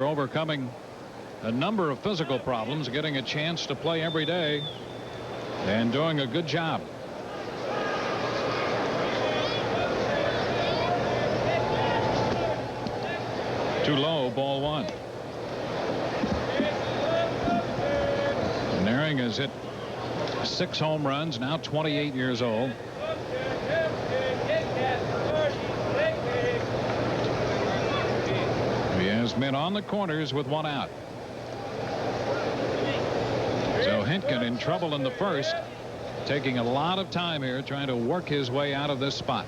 overcoming a number of physical problems, getting a chance to play every day and doing a good job. Too low, ball one. Naring has hit 6 home runs, now 28 years old. He has been on the corners with 1 out. So Hinkin in trouble in the first, taking a lot of time here trying to work his way out of this spot.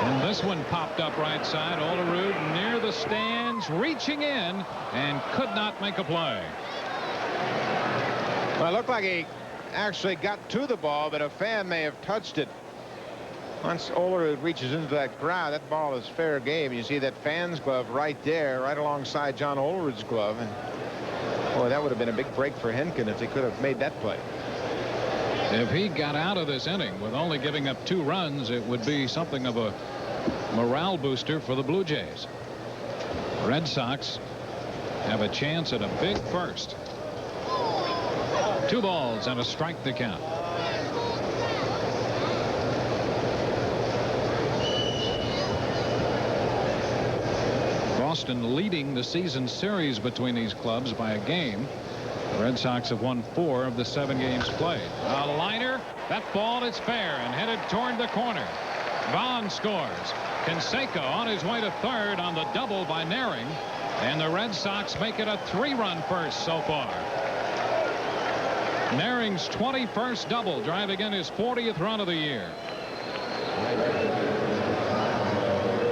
And this one popped up right side. Olerud near the stands, reaching in, and could not make a play. Well, it looked like he actually got to the ball, but a fan may have touched it. Once Olerud reaches into that crowd, that ball is fair game. You see that fan's glove right there, right alongside John Olerud's glove. And boy, that would have been a big break for Hinkin if he could have made that play. If he got out of this inning with only giving up 2 runs, it would be something of a morale booster for the Blue Jays. Red Sox have a chance at a big first. 2 balls and a strike to count. Boston leading the season series between these clubs by a game. The Red Sox have won 4 of the 7 games played. A liner. That ball is fair and headed toward the corner. Vaughn scores. Canseco on his way to third on the double by Naring. And the Red Sox make it a 3-run first so far. Naring's 21st double, driving in his 40th run of the year.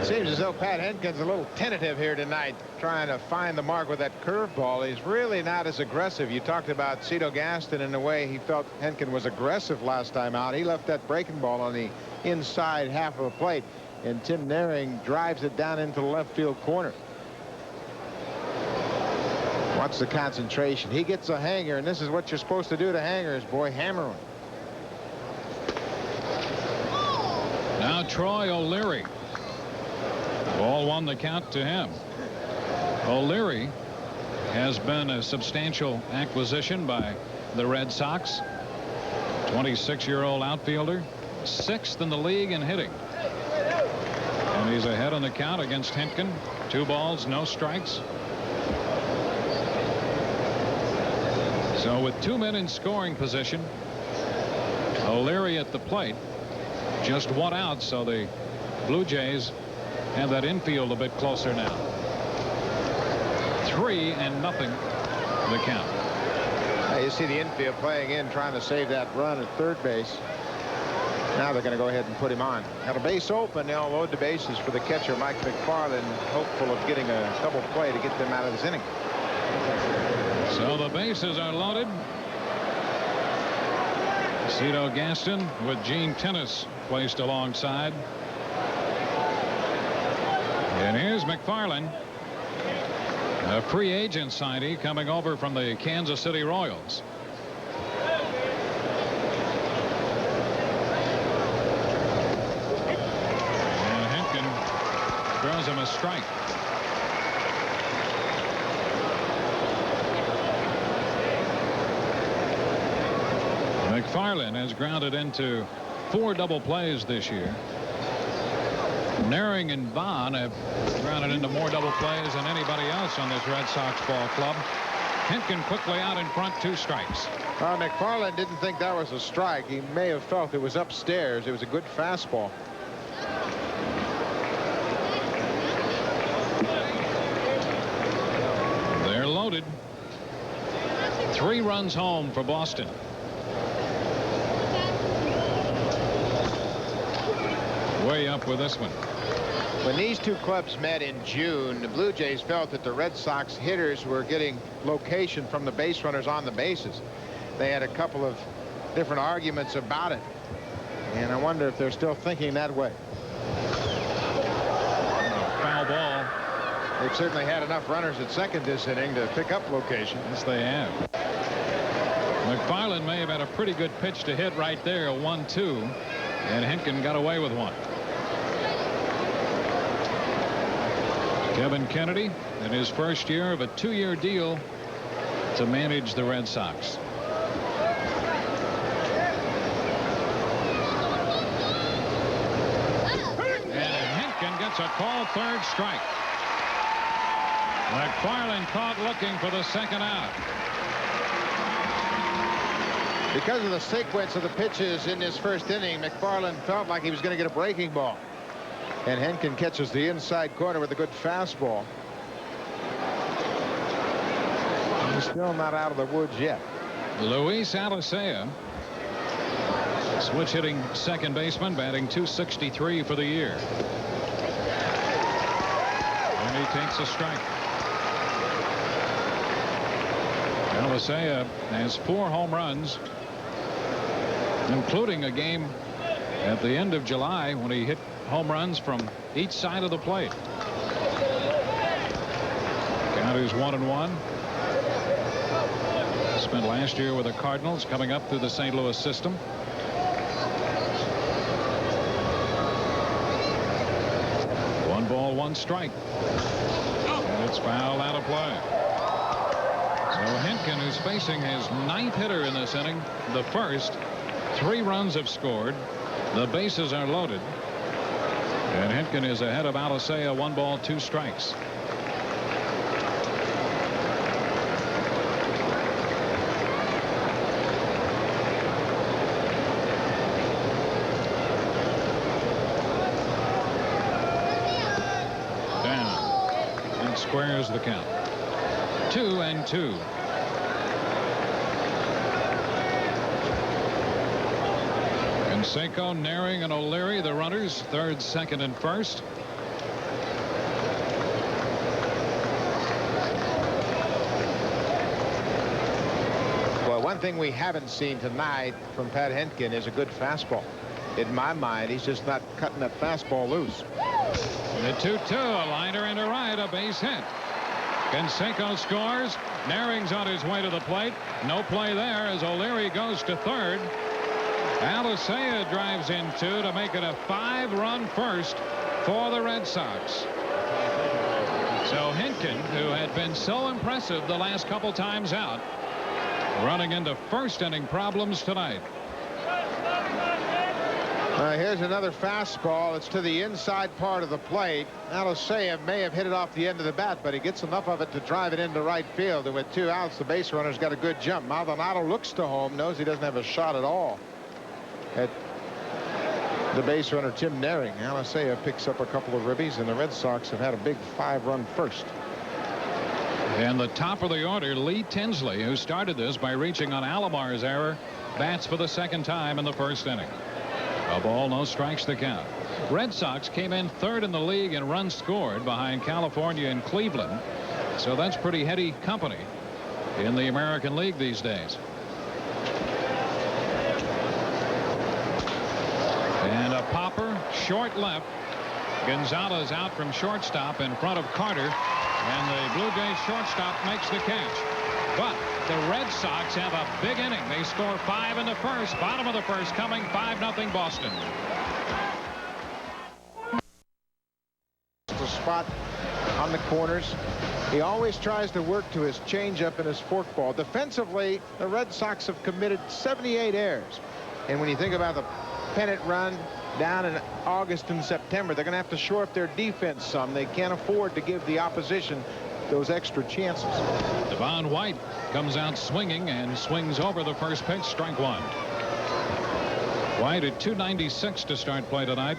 Seems as though Pat Hentgen's a little tentative here tonight, trying to find the mark with that curveball. He's really not as aggressive. You talked about Cito Gaston in the way he felt Hentgen was aggressive last time out. He left that breaking ball on the inside half of the plate, and Tim Naring drives it down into the left field corner. Watch the concentration. He gets a hanger, and this is what you're supposed to do to hangers, boy. Hammer him. Now Troy O'Leary. Ball 1 the count to him. O'Leary has been a substantial acquisition by the Red Sox. 26-year-old outfielder, 6th in the league in hitting. And he's ahead on the count against Hinkin. 2 balls, no strikes. So with 2 men in scoring position, O'Leary at the plate, just 1 out, so the Blue Jays have that infield a bit closer now. 3-0 the count. You see the infield playing in, trying to save that run at third base. Now they're going to go ahead and put him on. Got a base open. They'll load the bases for the catcher, Mike Mcfarlane, hopeful of getting a double play to get them out of this inning. So the bases are loaded. Cito Gaston with Gene Tennis placed alongside. And here's Mcfarlane, a free agent signee coming over from the Kansas City Royals. And Hinkin throws him a strike. Mcfarlane has grounded into 4 double plays this year. Naring and Vaughn have grounded into more double plays than anybody else on this Red Sox ball club. Hinkin quickly out in front, 2 strikes. Mcfarlane didn't think that was a strike. He may have felt it was upstairs. It was a good fastball. They're loaded. 3 runs home for Boston. Way up with this one. When these 2 clubs met in June, the Blue Jays felt that the Red Sox hitters were getting location from the base runners on the bases. They had a couple of different arguments about it, and I wonder if they're still thinking that way. Foul ball. They've certainly had enough runners at second this inning to pick up location. Yes, they have. Mcfarlane may have had a pretty good pitch to hit right there, a 1-2, and Hinkin got away with one. Kevin Kennedy in his first year of a 2-year deal to manage the Red Sox. And Hinkin gets a call, third strike. Mcfarlane caught looking for the second out. Because of the sequence of the pitches in this first inning, Mcfarlane felt like he was going to get a breaking ball. And Hentgen catches the inside corner with a good fastball. He's still not out of the woods yet. Luis Alicea, switch hitting second baseman, batting .263 for the year. And he takes a strike. Alicea has 4 home runs, including a game at the end of July when he hit home runs from each side of the plate. Count is 1-1. Spent last year with the Cardinals, coming up through the St. Louis system. One ball, one strike. And it's fouled out of play. So Hinkin, who's facing his 9th hitter in this inning, the first. 3 runs have scored. The bases are loaded. And Hinkin is ahead of Alicea, 1 ball, 2 strikes. Down. And squares the count. 2-2. Canseco, Naring, and O'Leary, the runners, third, second, and first. Well, one thing we haven't seen tonight from Pat Hentgen is a good fastball. In my mind, he's just not cutting that fastball loose. The 2-2, a liner into right, a base hit. Canseco scores. Naring's on his way to the plate. No play there as O'Leary goes to third. Alicea drives in 2 to make it a 5-run first for the Red Sox. So Hinkin, who had been so impressive the last couple times out, running into first inning problems tonight. Here's another fastball. It's to the inside part of the plate. Alicea may have hit it off the end of the bat, but he gets enough of it to drive it into right field. And with 2 outs, the base runner's got a good jump. Maldonado looks to home, knows he doesn't have a shot at all at the base runner, Tim Naring. Alicea picks up a couple of ribbies, and the Red Sox have had a big 5-run first. And the top of the order, Lee Tinsley, who started this by reaching on Alomar's error, bats for the second time in the first inning. A ball, no strikes to count. Red Sox came in 3rd in the league in runs scored behind California and Cleveland. So that's pretty heady company in the American League these days. And a popper, short left. Gonzalez out from shortstop in front of Carter. And the Blue Jays shortstop makes the catch. But the Red Sox have a big inning. They score 5 in the first. Bottom of the first coming, 5-0 Boston. The spot on the corners. He always tries to work to his changeup and his forkball. Defensively, the Red Sox have committed 78 errors. And when you think about the pennant run down in August and September, they're going to have to shore up their defense some. They can't afford to give the opposition those extra chances. Devon White comes out swinging and swings over the first pitch, strike 1. White at .296 to start play tonight.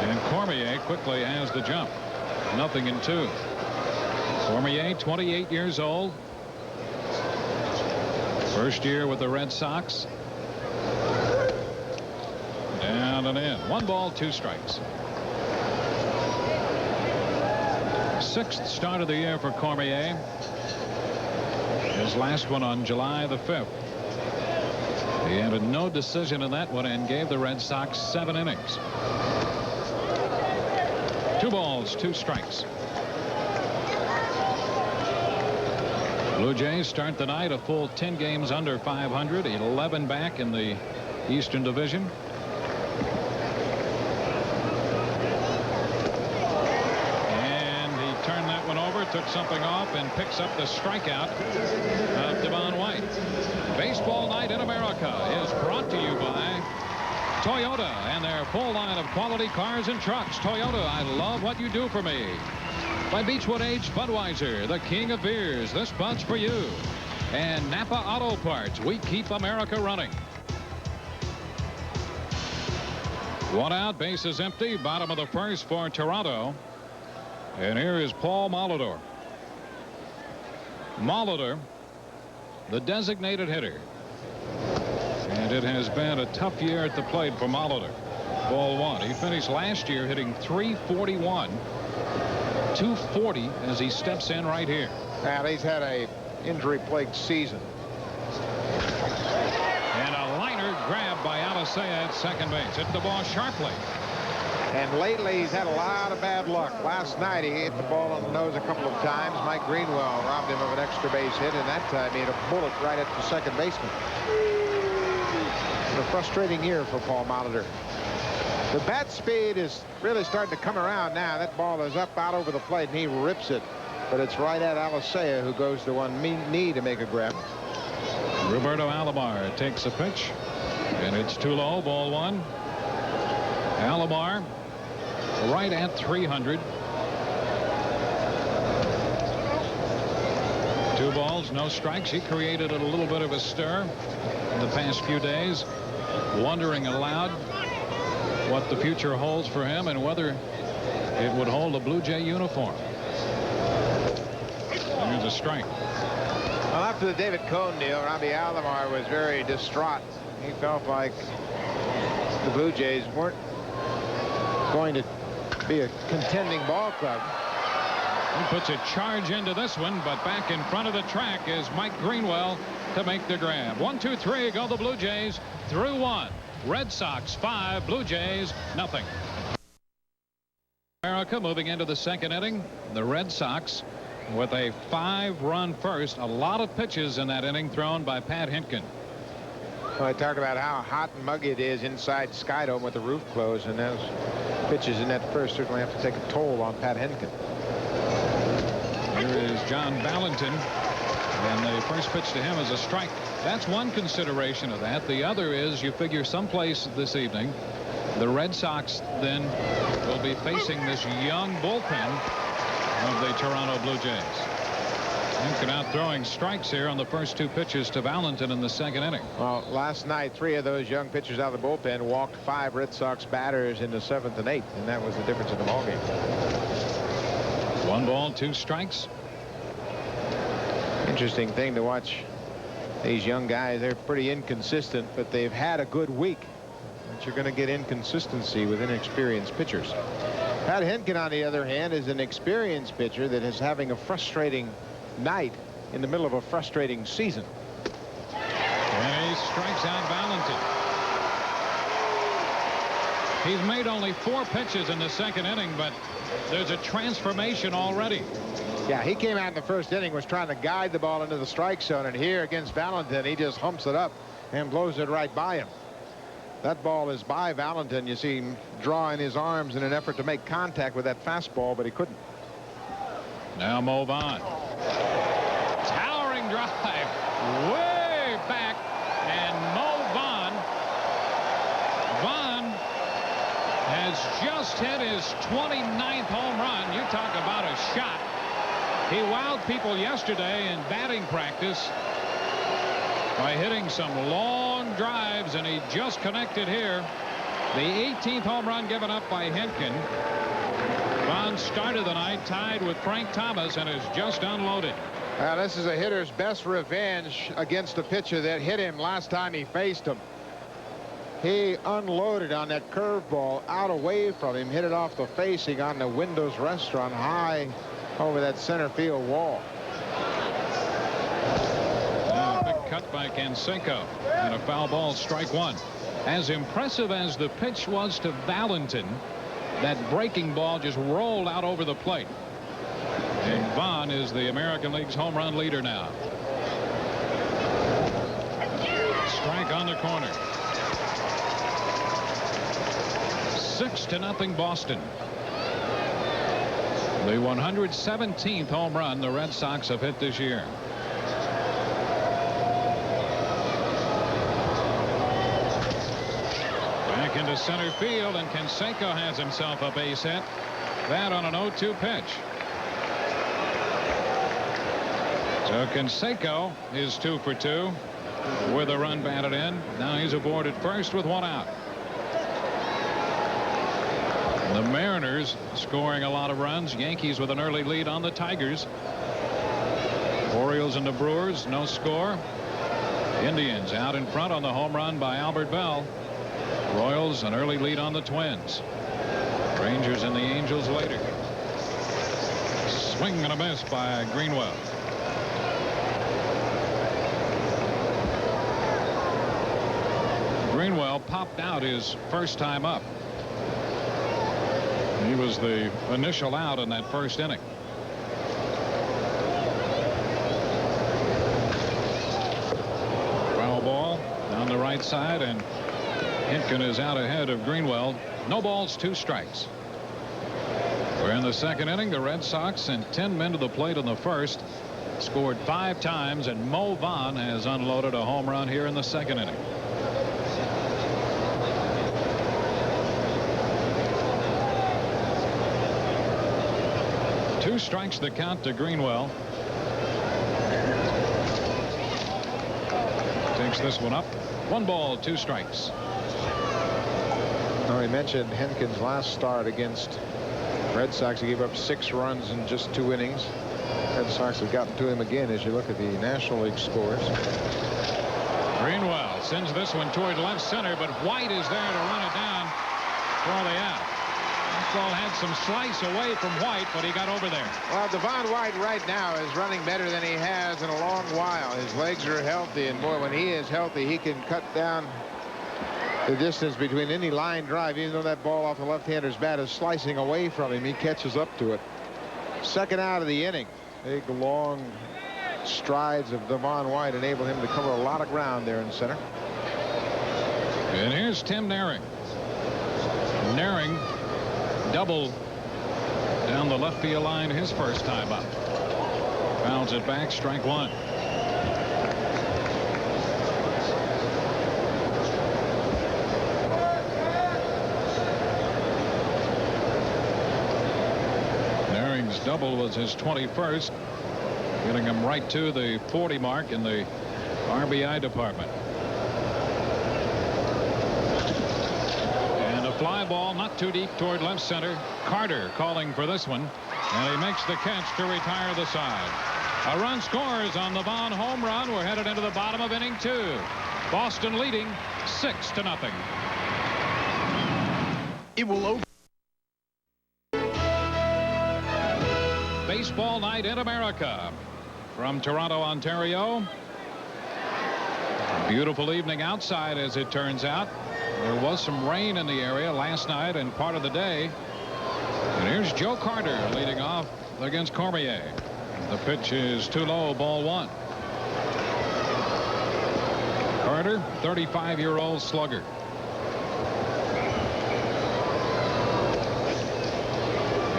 And Cormier quickly has the jump. 0-2. Cormier, 28 years old. First year with the Red Sox. Down and in. 1 ball, 2 strikes. 6th start of the year for Cormier. His last one on July the 5th. He had a no decision in that one and gave the Red Sox 7 innings. 2 balls, 2 strikes. Blue Jays start the night a full 10 games under 500, 11 back in the Eastern Division. Turned that one over, took something off, and picks up the strikeout of Devon White. Baseball Night in America is brought to you by Toyota and their full line of quality cars and trucks. Toyota, I love what you do for me. By Beechwood Aged Budweiser, the king of beers. This Bud's for you. And Napa Auto Parts. We keep America running. One out, base is empty. Bottom of the first for Toronto. And here is Paul Molitor. Molitor, the designated hitter. And it has been a tough year at the plate for Molitor. Ball one. He finished last year hitting .341, .240 as he steps in right here. Now he's had a injury-plagued season. And a liner grabbed by Alicea at second base. Hit the ball sharply. And lately he's had a lot of bad luck. Last night he hit the ball on the nose a couple of times. Mike Greenwell robbed him of an extra base hit, and that time he hit a bullet right at the second baseman. A frustrating year for Paul Molitor. The bat speed is really starting to come around now. That ball is up out over the plate, and he rips it. But it's right at Alicea, who goes to one knee to make a grab. Roberto Alomar takes a pitch, and it's too low. Ball one. Alomar right at 300. 2 balls, no strikes. He created a little bit of a stir in the past few days, wondering aloud what the future holds for him and whether it would hold a Blue Jay uniform. Here's a strike. Well, after the David Cohn deal, Robbie Alomar was very distraught. He felt like the Blue Jays weren't going to be a contending ball club. He puts a charge into this one, but back in front of the track is Mike Greenwell to make the grab. 1, 2, 3 go the Blue Jays through 1. Red Sox 5, Blue Jays nothing. America moving into the second inning. The Red Sox with a 5-run first. A lot of pitches in that inning thrown by Pat Hinkin. Well, I talked about how hot and muggy it is inside Skydome with the roof closed, and those pitches in that first certainly have to take a toll on Pat Hinkin. Here is John Valentin, and the first pitch to him is a strike. That's one consideration of that. The other is you figure someplace this evening the Red Sox then will be facing this young bullpen of the Toronto Blue Jays. Hinkin out throwing strikes here on the first 2 pitches to Valentin in the second inning. Well, last night 3 of those young pitchers out of the bullpen walked 5 Red Sox batters in the 7th and 8th, and that was the difference in the ballgame. 1 ball, 2 strikes. Interesting thing to watch these young guys. They're pretty inconsistent, but they've had a good week. But you're going to get inconsistency with inexperienced pitchers. Pat Hinkin, on the other hand, is an experienced pitcher that is having a frustrating night in the middle of a frustrating season. And he strikes out Valentin. He's made only 4 pitches in the second inning, but there's a transformation already. Yeah, he came out in the first inning, was trying to guide the ball into the strike zone, and here against Valentin, he just humps it up and blows it right by him. That ball is by Valentin. You see him drawing his arms in an effort to make contact with that fastball, but he couldn't. Now Mo Vaughn. Towering drive way back, and Mo Vaughn has just hit his 29th home run. You talk about a shot. He wowed people yesterday in batting practice by hitting some long drives, and he just connected here. The 18th home run given up by Hinkin. Vaughn started the night tied with Frank Thomas and has just unloaded. This is a hitter's best revenge against a pitcher that hit him last time he faced him. He unloaded on that curveball out away from him, hit it off the facing on the Windows Restaurant high over that center field wall. Big cut by Canseco, and a foul ball, strike 1. As impressive as the pitch was to Valentin, that breaking ball just rolled out over the plate. And Vaughn is the American League's home run leader now. Strike on the corner. 6-0 Boston. The 117th home run the Red Sox have hit this year. Back into center field, and Canseco has himself a base hit. That on an 0-2 pitch. So Canseco is 2 for 2 with a run batted in. Now he's aboard at first with 1 out. The Mariners scoring a lot of runs. Yankees with an early lead on the Tigers. Orioles and the Brewers, no score. Indians out in front on the home run by Albert Bell. Royals an early lead on the Twins. Rangers and the Angels later. Swing and a miss by Greenwell. Greenwell popped out his first time up. He was the initial out in that first inning. Foul ball down the right side, and Hinkin is out ahead of Greenwell. No balls, 2 strikes. We're in the second inning. The Red Sox sent 10 men to the plate in the first. Scored 5 times, and Mo Vaughn has unloaded a home run here in the second inning. Two strikes the count to Greenwell. Takes this one up. 1 ball, 2 strikes. Now, we mentioned Henkin's last start against Red Sox. He gave up 6 runs in just 2 innings. Red Sox have gotten to him again as you look at the National League scores. Greenwell sends this one toward left center, but White is there to run it down for the out. Ball had some slice away from White, but he got over there. Well, Devon White right now is running better than he has in a long while. His legs are healthy, and boy, when he is healthy, he can cut down the distance between any line drive. Even though that ball off the left-hander's bat is slicing away from him, he catches up to it. Second out of the inning. Big long strides of Devon White enable him to cover a lot of ground there in center. And here's Tim Naring. Naring doubled down the left field line his first time up. Fouls it back, strike 1. Naring's double was his 21st, getting him right to the 40 mark in the RBI department. Fly ball not too deep toward left center. Carter calling for this one, and he makes the catch to retire the side. A run scores on the Vaughn home run. We're headed into the bottom of inning 2. Boston leading 6-0. It will over. Baseball night in America from Toronto, Ontario. Beautiful evening outside, as it turns out. There was some rain in the area last night and part of the day. And here's Joe Carter leading off against Cormier. The pitch is too low, ball 1. Carter, 35-year-old slugger.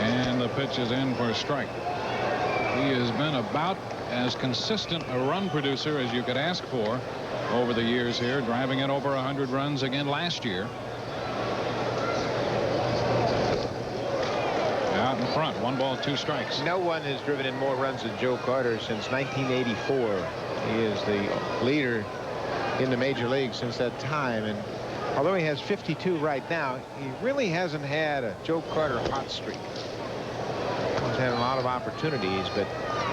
And the pitch is in for a strike. He has been about as consistent a run producer as you could ask for over the years here, driving in over 100 runs again last year. Out in front, 1 ball, 2 strikes. No one has driven in more runs than Joe Carter since 1984. He is the leader in the major leagues since that time, and although he has 52 right now, he really hasn't had a Joe Carter hot streak. He's had a lot of opportunities, but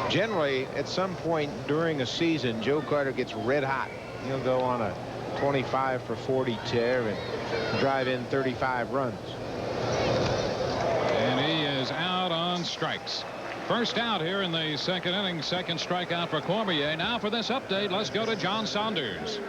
generally at some point during a season, Joe Carter gets red hot. He'll go on a 25 for 40 tear and drive in 35 runs. And he is out on strikes. First out here in the second inning. Second strikeout for Cormier. Now for this update, let's go to John Saunders.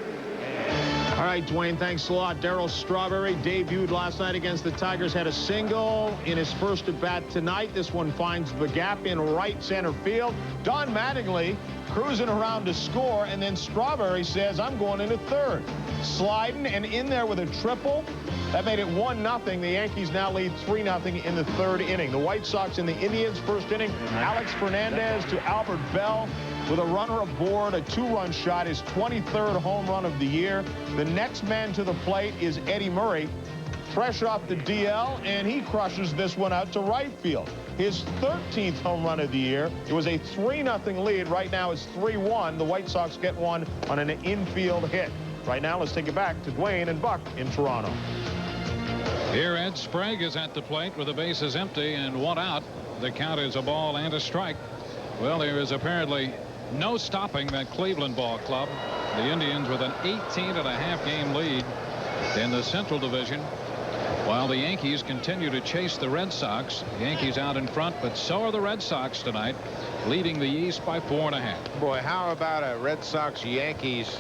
All right, Dwayne, thanks a lot. Daryl Strawberry debuted last night against the Tigers, had a single in his first at bat tonight. This one finds the gap in right center field. Don Mattingly cruising around to score, and then Strawberry says, I'm going into third. sliding and in there with a triple. That made it 1-0. The Yankees now lead 3-0 in the third inning. The White Sox in the Indians' first inning. Alex Fernandez to Albert Bell with a runner aboard, a 2-run shot, his 23rd home run of the year. The next man to the plate is Eddie Murray, fresh off the DL, and he crushes this one out to right field. His 13th home run of the year. It was a 3-0 lead. Right now it's 3-1. The White Sox get one on an infield hit. Right now, let's take it back to Dwayne and Buck in Toronto. Here, Ed Sprague is at the plate with the bases empty and 1 out. The count is a ball and a strike. Well, there is apparently no stopping that Cleveland ball club. The Indians with an 18.5 game lead in the Central Division, while the Yankees continue to chase the Red Sox. Yankees out in front, but so are the Red Sox tonight, leading the East by 4.5. Boy, how about a Red Sox-Yankees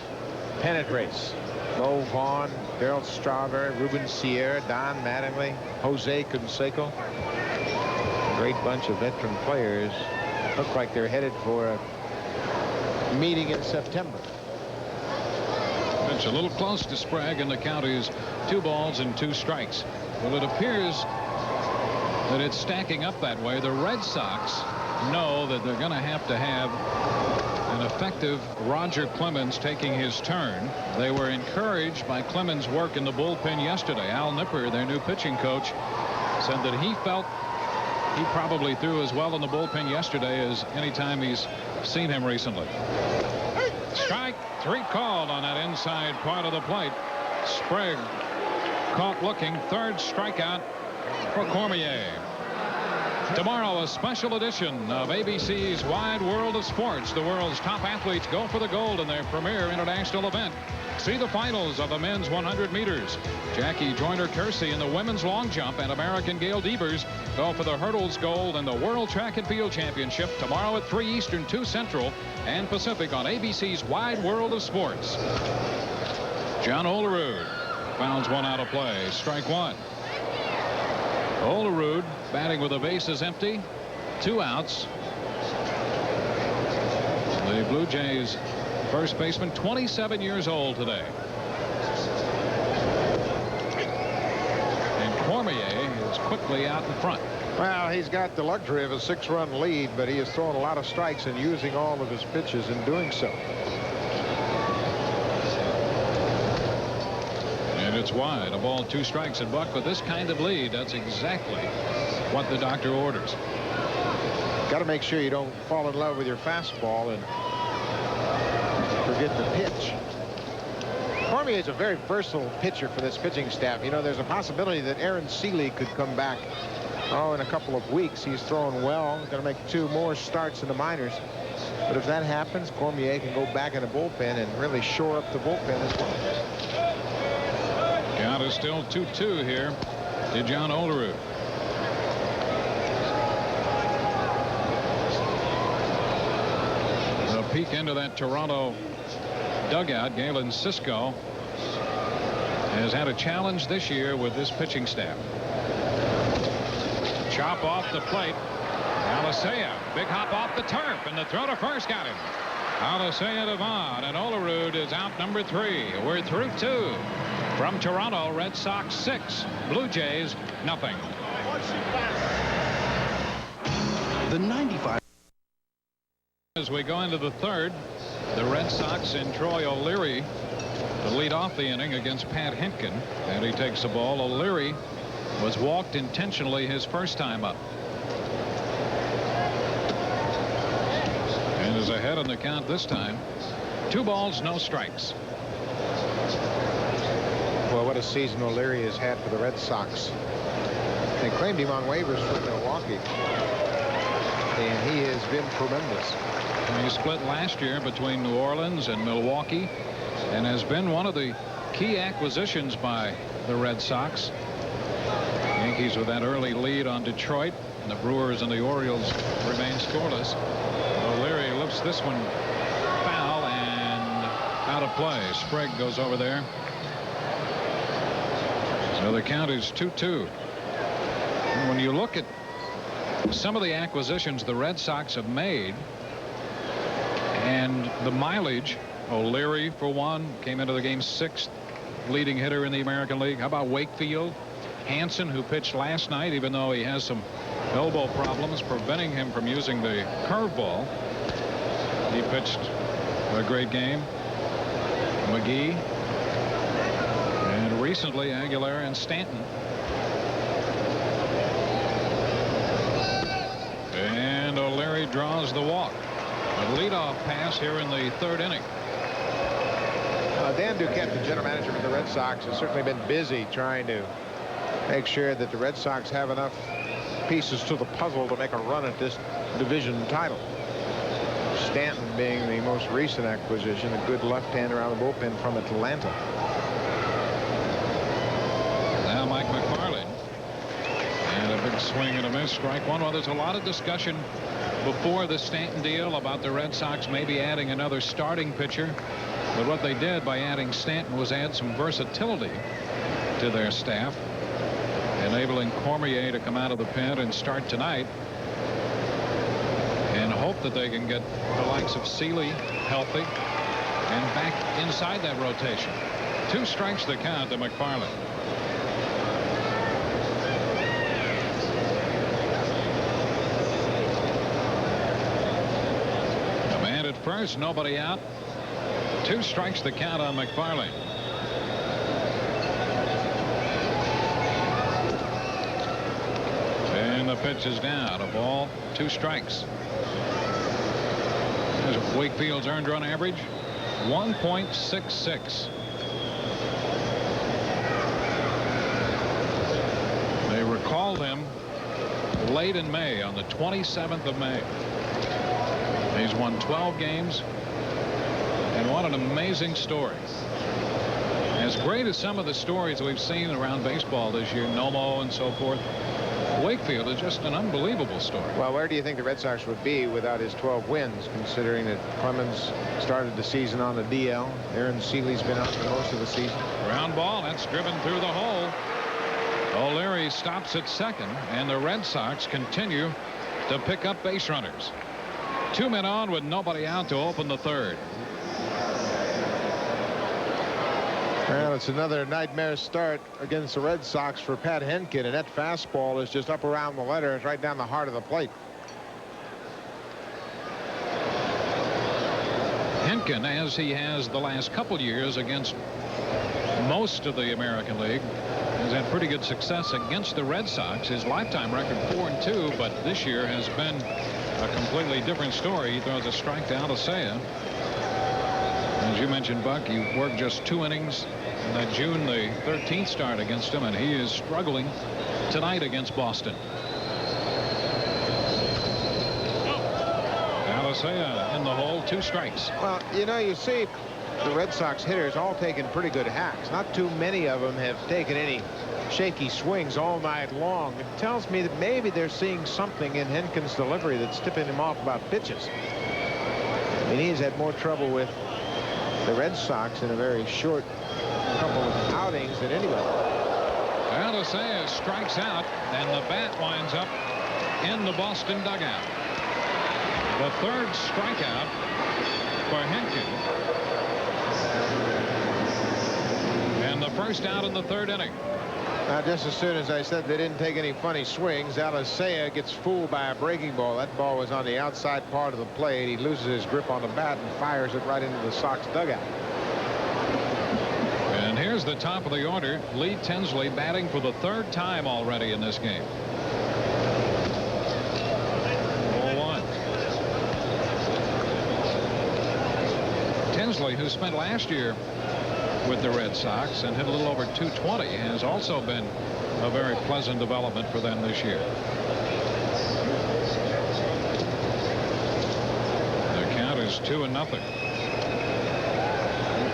pennant race? Bo Vaughn, Daryl Strawberry, Ruben Sierra, Don Mattingly, Jose Canseco. Great bunch of veteran players. Look like they're headed for a meeting in September. It's a little close to Sprague, and the count is 2 balls and 2 strikes. Well, it appears that it's stacking up that way. The Red Sox know that they're going to have an effective Roger Clemens taking his turn. They were encouraged by Clemens' work in the bullpen yesterday. Al Nipper, their new pitching coach, said that he felt he probably threw as well in the bullpen yesterday as any time he's seen him recently. Strike 3 called on that inside part of the plate. Sprague caught looking. 3rd strikeout for Cormier. Tomorrow, a special edition of ABC's Wide World of Sports. The world's top athletes go for the gold in their premier international event. See the finals of the men's 100 meters. Jackie Joyner-Kersee in the women's long jump, and American Gail Devers go for the hurdles gold in the World Track and Field Championship tomorrow at 3 Eastern, 2 Central, and Pacific on ABC's Wide World of Sports. John Olerud fouls one out of play. Strike 1. Olerud batting with the bases empty. 2 outs. The Blue Jays first baseman, 27 years old today. And Cormier is quickly out in front. Well, he's got the luxury of a 6-run lead, but he has thrown a lot of strikes and using all of his pitches in doing so. And it's wide. A ball, 2 strikes. And Buck, with this kind of lead, that's exactly what the doctor orders. Got to make sure you don't fall in love with your fastball and forget the pitch. Cormier is a very versatile pitcher for this pitching staff. You know, there's a possibility that Aaron Seeley could come back in a couple of weeks. He's throwing well. He's going to make 2 more starts in the minors. But if that happens, Cormier can go back in the bullpen and really shore up the bullpen as well. Count is still 2-2 here to John Olerud. A peek into that Toronto dugout. Galen Cisco has had a challenge this year with this pitching staff. Chop off the plate. Alicea, big hop off the turf, and the throw to first got him. Alicea to Vaughn, and Olerud is out number 3. We're through 2. From Toronto, Red Sox 6, Blue Jays nothing. The 95. As we go into the 3rd, the Red Sox in Troy O'Leary to lead off the inning against Pat Hinkin, and he takes the ball. O'Leary was walked intentionally his first time up, and is ahead on the count this time. 2 balls, no strikes. Well, what a season O'Leary has had for the Red Sox. They claimed him on waivers from Milwaukee, and he has been tremendous. He split last year between New Orleans and Milwaukee, and has been one of the key acquisitions by the Red Sox. Yankees with that early lead on Detroit, and the Brewers and the Orioles remain scoreless. O'Leary lifts this one foul and out of play. Sprague goes over there. So the count is 2-2. And when you look at some of the acquisitions the Red Sox have made and the mileage, O'Leary for one came into the game 6th leading hitter in the American League? How about Wakefield? Hansen, who pitched last night, even though he has some elbow problems preventing him from using the curveball. He pitched a great game. McGee. And recently Aguilar and Stanton. And O'Leary draws the walk. A leadoff pass here in the third inning. Dan Duquette, the general manager for the Red Sox, has certainly been busy trying to make sure that the Red Sox have enough pieces to the puzzle to make a run at this division title. Stanton being the most recent acquisition, a good left-hander out of the bullpen from Atlanta. Now Mike Mcfarlane. And a big swing and a miss. Strike one. Well, there's a lot of discussion before the Stanton deal about the Red Sox maybe adding another starting pitcher. But what they did by adding Stanton was add some versatility to their staff, enabling Cormier to come out of the pen and start tonight, and hope that they can get the likes of Seeley healthy and back inside that rotation. 2 strikes to count to Mcfarlane. A man at first, nobody out. 2 strikes to count on Mcfarlane. And the pitch is down. A ball, 2 strikes. There's Wakefield's earned run average, 1.66. They recalled him late in May, on the 27th of May. He's won 12 games. And what an amazing story. As great as some of the stories we've seen around baseball this year, Nomo and so forth, Wakefield is just an unbelievable story. Well, where do you think the Red Sox would be without his 12 wins, considering that Clemens started the season on the DL? Aaron Seeley's been out for most of the season. Ground ball, that's driven through the hole. O'Leary stops at second, and the Red Sox continue to pick up base runners. 2 men on with nobody out to open the third. Well, it's another nightmare start against the Red Sox for Pat Hentgen, and that fastball is just up around the letters, right down the heart of the plate. Hinkin, as he has the last couple years against most of the American League, has had pretty good success against the Red Sox. His lifetime record 4-2, but this year has been a completely different story. He throws a strike to Alicea. As you mentioned, Buck, he worked just 2 innings in that June the 13th start against him, and he is struggling tonight against Boston. Alicea in the hole, 2 strikes. Well, you know, you see the Red Sox hitters all taking pretty good hacks. Not too many of them have taken any shaky swings all night long. It tells me that maybe they're seeing something in Henkin's delivery that's tipping him off about pitches. I mean, he's had more trouble with the Red Sox in a very short couple of outings than anybody. Alicea strikes out, and the bat winds up in the Boston dugout. The 3rd strikeout for Hinkin. And the first out in the 3rd inning. Now, just as soon as I said they didn't take any funny swings, Alicea gets fooled by a breaking ball. That ball was on the outside part of the plate. He loses his grip on the bat and fires it right into the Sox dugout. And here's the top of the order. Lee Tinsley batting for the 3rd time already in this game. 0-1. Tinsley, who spent last year with the Red Sox and hit a little over 220, has also been a very pleasant development for them this year. The count is 2-0.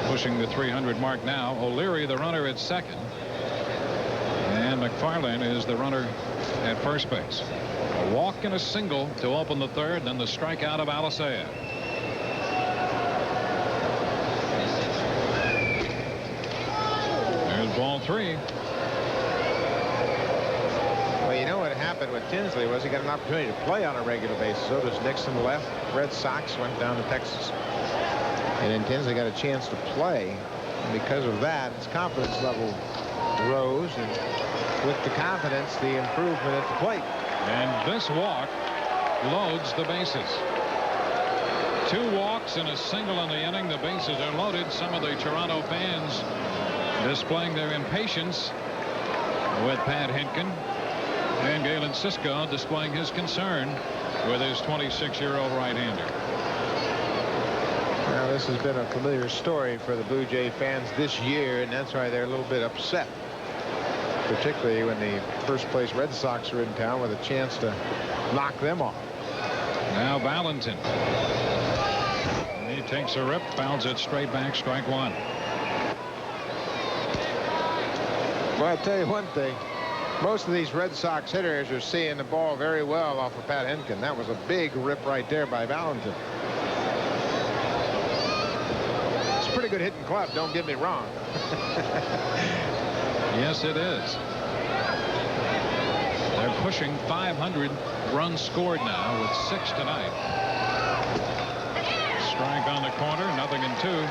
Pushing the 300 mark now. O'Leary, the runner at second, and Mcfarlane is the runner at first base. A walk and a single to open the 3rd, then the strikeout of Alicea. Ball 3. Well, you know what happened with Tinsley was he got an opportunity to play on a regular basis. So does Nixon left. Red Sox went down to Texas. And then Tinsley got a chance to play. And because of that, his confidence level rose, and with the confidence, the improvement at the plate. And this walk loads the bases. 2 walks and a single in the inning. The bases are loaded. Some of the Toronto fans displaying their impatience with Pat Hinkin, and Galen Cisco displaying his concern with his 26-year-old right-hander. Now, this has been a familiar story for the Blue Jay fans this year, and that's why they're a little bit upset, particularly when the first-place Red Sox are in town with a chance to knock them off. Now Valentin. He takes a rip, fouls it straight back, strike 1. Well, I'll tell you one thing. Most of these Red Sox hitters are seeing the ball very well off of Pat Hinkin. That was a big rip right there by Valentin. It's a pretty good hitting club, don't get me wrong. Yes, it is. They're pushing 500 runs scored now with 6 tonight. Strike on the corner, 0-2.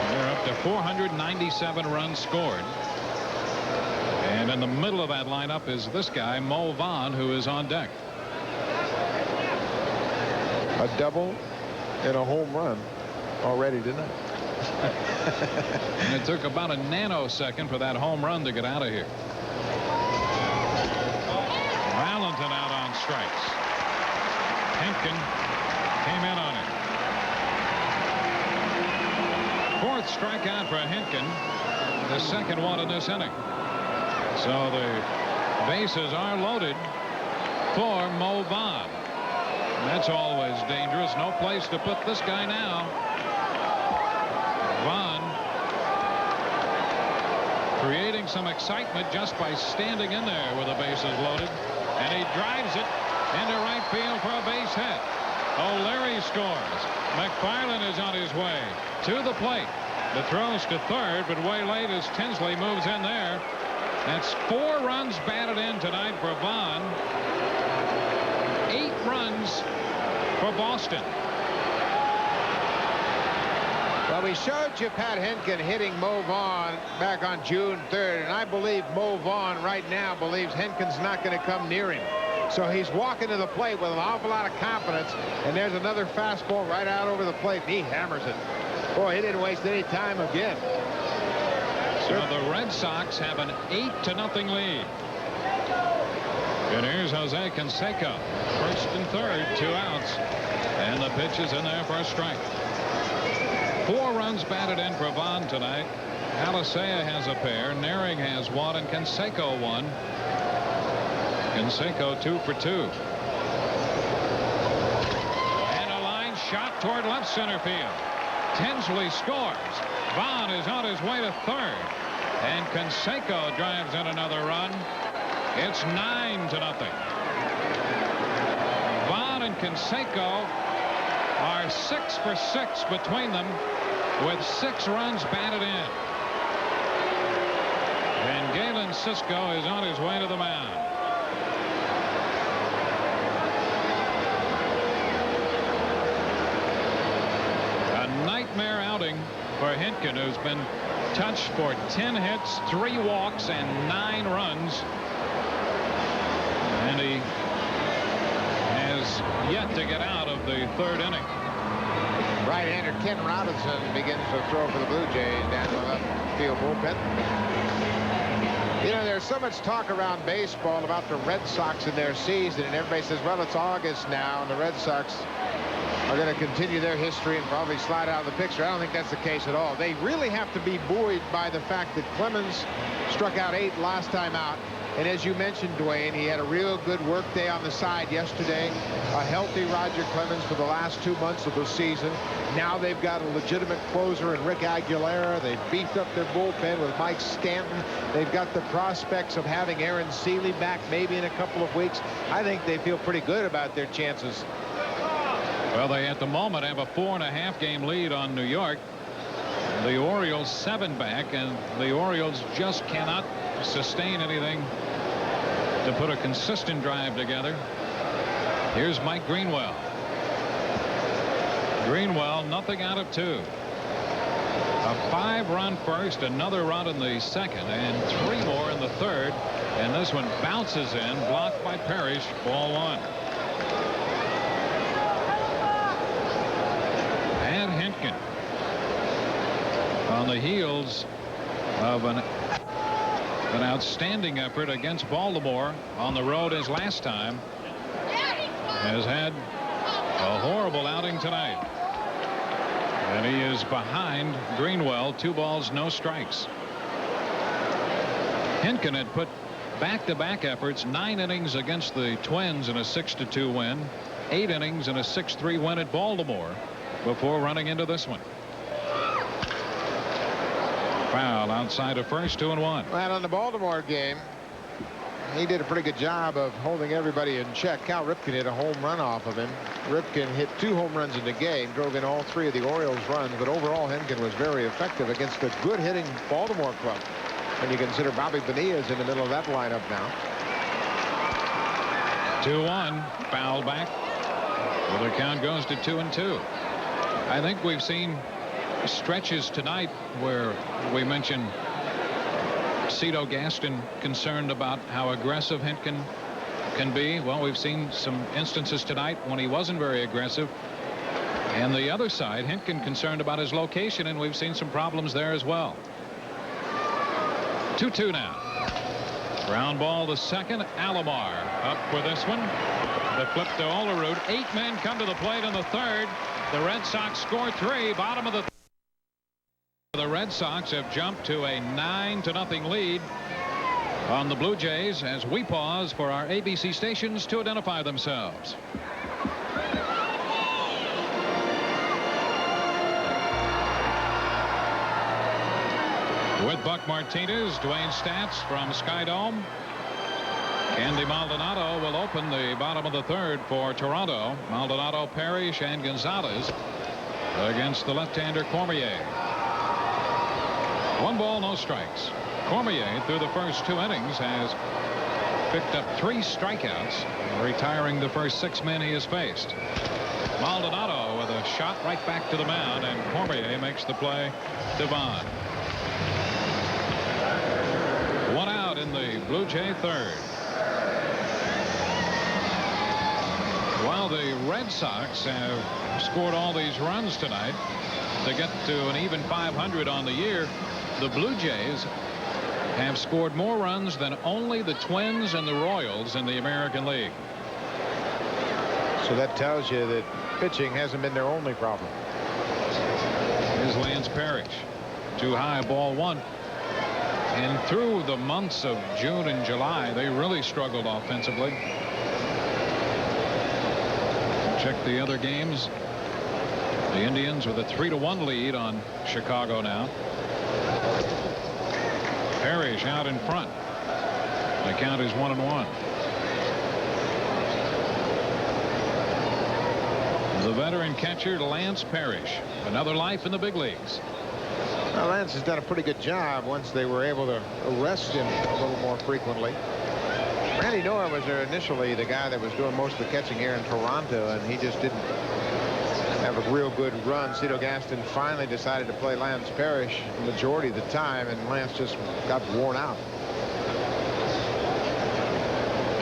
They're up to 497 runs scored. And in the middle of that lineup is this guy, Mo Vaughn, who is on deck. A double and a home run already tonight. And it took about a nanosecond for that home run to get out of here. Valentin out on strikes. Hinkin came in on it. 4th strikeout for Hinkin, the 2nd one in this inning. So the bases are loaded for Mo Vaughn. That's always dangerous. No place to put this guy now. Vaughn creating some excitement just by standing in there with the bases loaded. And he drives it into right field for a base hit. O'Leary scores. Mcfarlane is on his way to the plate. The throw's to third, but way late as Tinsley moves in there. That's 4 runs batted in tonight for Vaughn. 8 runs for Boston. Well, we showed you Pat Hinkin hitting Mo Vaughn back on June 3rd, and I believe Mo Vaughn right now believes Hinkin's not going to come near him. So he's walking to the plate with an awful lot of confidence, and there's another fastball right out over the plate, and he hammers it. Boy, he didn't waste any time again. So the Red Sox have an 8-0 lead. And here's Jose Canseco. 1st and 3rd, 2 outs. And the pitch is in there for a strike. 4 runs batted in for Vaughn tonight. Alicea has a pair. Naring has 1, and Canseco 1. Canseco 2 for 2. And a line shot toward left center field. Tinsley scores. Vaughn is on his way to 3rd. And Canseco drives in another run. It's 9-0. Vaughn and Canseco are 6 for 6 between them, with 6 runs batted in. And Galen Cisco is on his way to the mound. A nightmare outing for Hinkin, who's been touched for 10 hits, 3 walks, and 9 runs. And he has yet to get out of the 3rd inning. Right-hander Ken Robinson begins to throw for the Blue Jays down the left field bullpen. You know, there's so much talk around baseball about the Red Sox in their season, and everybody says, well, it's August now, and the Red Sox are going to continue their history and probably slide out of the picture. I don't think that's the case at all. They really have to be buoyed by the fact that Clemens struck out 8 last time out. And as you mentioned, Dwayne, he had a real good work day on the side yesterday. A healthy Roger Clemens for the last 2 months of the season. Now they've got a legitimate closer in Rick Aguilera. They've beefed up their bullpen with Mike Stanton. They've got the prospects of having Aaron Seeley back maybe in a couple of weeks. I think they feel pretty good about their chances. Well, they at the moment have a 4.5 game lead on New York. The Orioles 7 back, and the Orioles just cannot sustain anything to put a consistent drive together. Here's Mike Greenwell. Greenwell, nothing out of 2. A 5-run first, another run in the second, and 3 more in the third. And this one bounces in, blocked by Parish. Ball 1. And Hinkin, on the heels of an outstanding effort against Baltimore on the road his last time, has had a horrible outing tonight. And he is behind Greenwell, 2 balls, no strikes. Hinkin had put back-to-back efforts, 9 innings against the Twins in a 6-2 win, 8 innings in a 6-3 win at Baltimore before running into this one. Foul outside of first, 2-1. Well, on the Baltimore game, he did a pretty good job of holding everybody in check. Cal Ripken hit a home run off of him. Ripken hit 2 home runs in the game, drove in all 3 of the Orioles' runs, but overall Hentgen was very effective against the good-hitting Baltimore club. When you consider Bobby Bonilla is in the middle of that lineup now. 2-1, foul back. Well, the count goes to 2-2. I think we've seen stretches tonight where we mentioned Cito Gaston concerned about how aggressive Hinkin can be. Well, we've seen some instances tonight when he wasn't very aggressive. And the other side, Hinkin concerned about his location, and we've seen some problems there as well. 2-2 now. Ground ball to second. Alomar up for this one. The flip to Olerud. 8 men come to the plate in the third. The Red Sox score 3. Bottom of the The Red Sox have jumped to a 9-0 lead on the Blue Jays as we pause for our ABC stations to identify themselves. With Buck Martinez, Dwayne Statz from Skydome. Andy Maldonado will open the bottom of the third for Toronto. Maldonado, Parish, and Gonzalez against the left-hander Cormier. 1 ball, no strikes. Cormier, through the first 2 innings, has picked up 3 strikeouts, retiring the first 6 men he has faced. Maldonado with a shot right back to the mound, and Cormier makes the play to Vaughn. 1 out in the Blue Jay third. While the Red Sox have scored all these runs tonight to get to an even 500 on the year, the Blue Jays have scored more runs than only the Twins and the Royals in the American League. So that tells you that pitching hasn't been their only problem. Here's Lance Parish. Too high, ball 1. And through the months of June and July, they really struggled offensively. Check the other games. The Indians with a 3-1 lead on Chicago now. Parish out in front. The count is 1-1. The veteran catcher Lance Parish. Another life in the big leagues. Well, Lance has done a pretty good job once they were able to arrest him a little more frequently. Randy Noah was initially the guy that was doing most of the catching here in Toronto, and he just didn't have a real good run. Cito Gaston finally decided to play Lance Parish the majority of the time, and Lance just got worn out.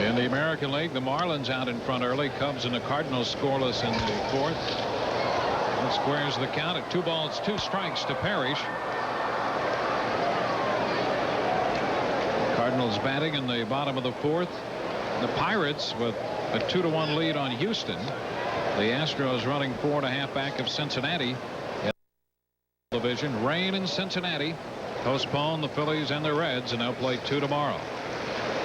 In the American League, the Marlins out in front early. Cubs and the Cardinals scoreless in the fourth. That squares the count at 2 balls, 2 strikes to Parish. Cardinals batting in the bottom of the fourth. The Pirates with a 2-1 lead on Houston. The Astros running 4.5 back of Cincinnati. Division. Rain in Cincinnati. Postpone the Phillies and the Reds, and they'll play 2 tomorrow.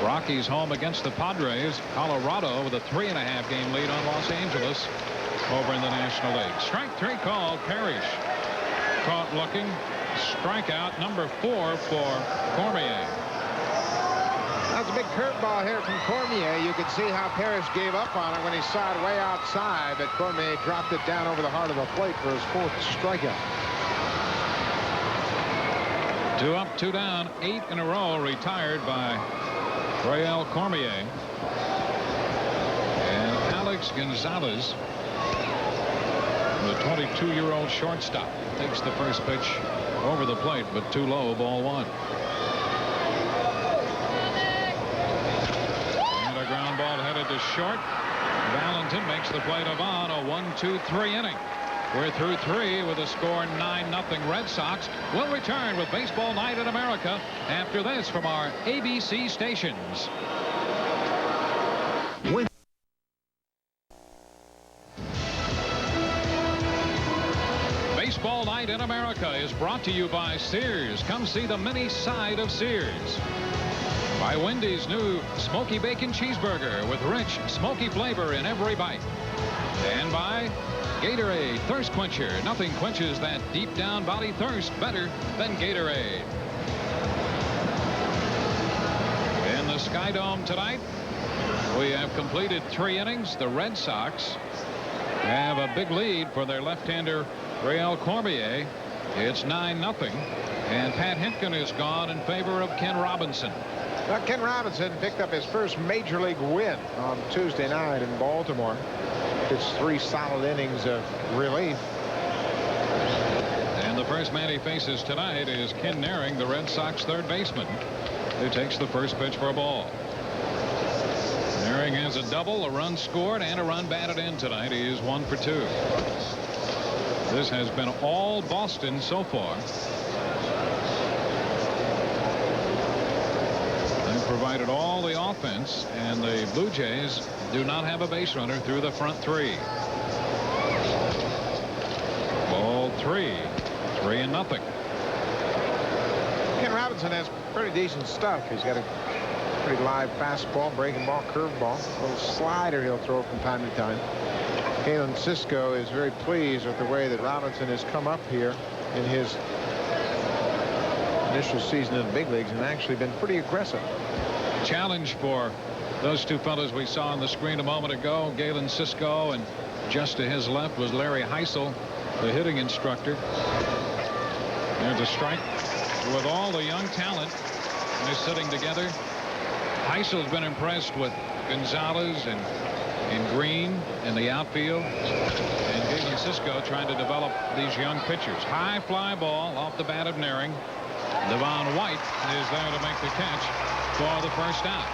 Rockies home against the Padres. Colorado with a 3.5 game lead on Los Angeles over in the National League. Strike 3 called. Parish caught looking. Strikeout number 4 for Cormier. That's a big curveball here from Cormier. You could see how Parish gave up on it when he saw it way outside, but Cormier dropped it down over the heart of the plate for his 4th strikeout. 2 up, 2 down, 8 in a row retired by Rheal, Cormier. And Alex Gonzalez, the 22-year-old shortstop, takes the first pitch over the plate, but too low. Ball one. And a ground ball headed to short. Valentin makes the play to Vaughn. A 1-2-3 inning. We're through 3 with a score 9-0 Red Sox. We'll return with Baseball Night in America after this from our ABC stations. Baseball Night in America is brought to you by Sears. Come see the mini side of Sears. By Wendy's new Smoky Bacon Cheeseburger with rich, smoky flavor in every bite. And by Gatorade Thirst Quencher. Nothing quenches that deep down body thirst better than Gatorade. In the Sky Dome tonight, we have completed 3 innings. The Red Sox have a big lead for their left-hander Rheal Cormier. It's 9-0, and Pat Hinkin is gone in favor of Ken Robinson. Now, Ken Robinson picked up his first major league win on Tuesday night in Baltimore. It's 3 solid innings of relief. And the first man he faces tonight is Ken Naring, the Red Sox third baseman, who takes the first pitch for a ball. Naring has a double, a run scored, and a run batted in tonight. He is 1 for 2. This has been all Boston so far. They've provided all the offense, and the Blue Jays do not have a base runner through the front 3. Ball 3. 3-0. Ken Robinson has pretty decent stuff. He's got a pretty live fastball, breaking ball, curveball, a little slider he'll throw from time to time. Galen Cisco is very pleased with the way that Robinson has come up here in his initial season in the big leagues and actually been pretty aggressive. Challenge for those two fellows we saw on the screen a moment ago, Galen Cisco, and just to his left was Larry Heisel, the hitting instructor. There's a strike with all the young talent. They're sitting together. Heisel's been impressed with Gonzalez and Green in the outfield, and Galen Cisco trying to develop these young pitchers. High fly ball off the bat of Naring. Devon White is there to make the catch for the first out.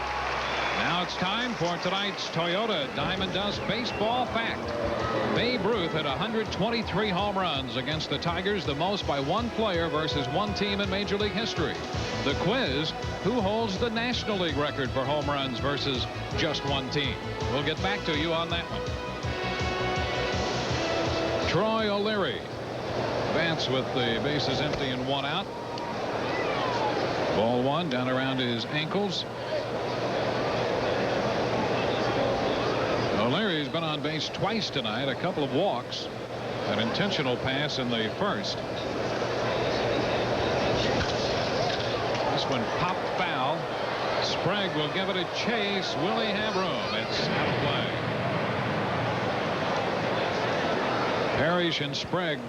Now it's time for tonight's Toyota Diamond Dust Baseball Fact. Babe Ruth had 123 home runs against the Tigers, the most by one player versus one team in Major League history. The quiz: who holds the National League record for home runs versus just one team? We'll get back to you on that one. Troy O'Leary bats with the bases empty and 1 out. Ball 1 down around his ankles. O'Leary's been on base twice tonight, a couple of walks, an intentional pass in the first. This one popped foul. Sprague will give it a chase. Will he have room? It's out of play. Parish and Sprague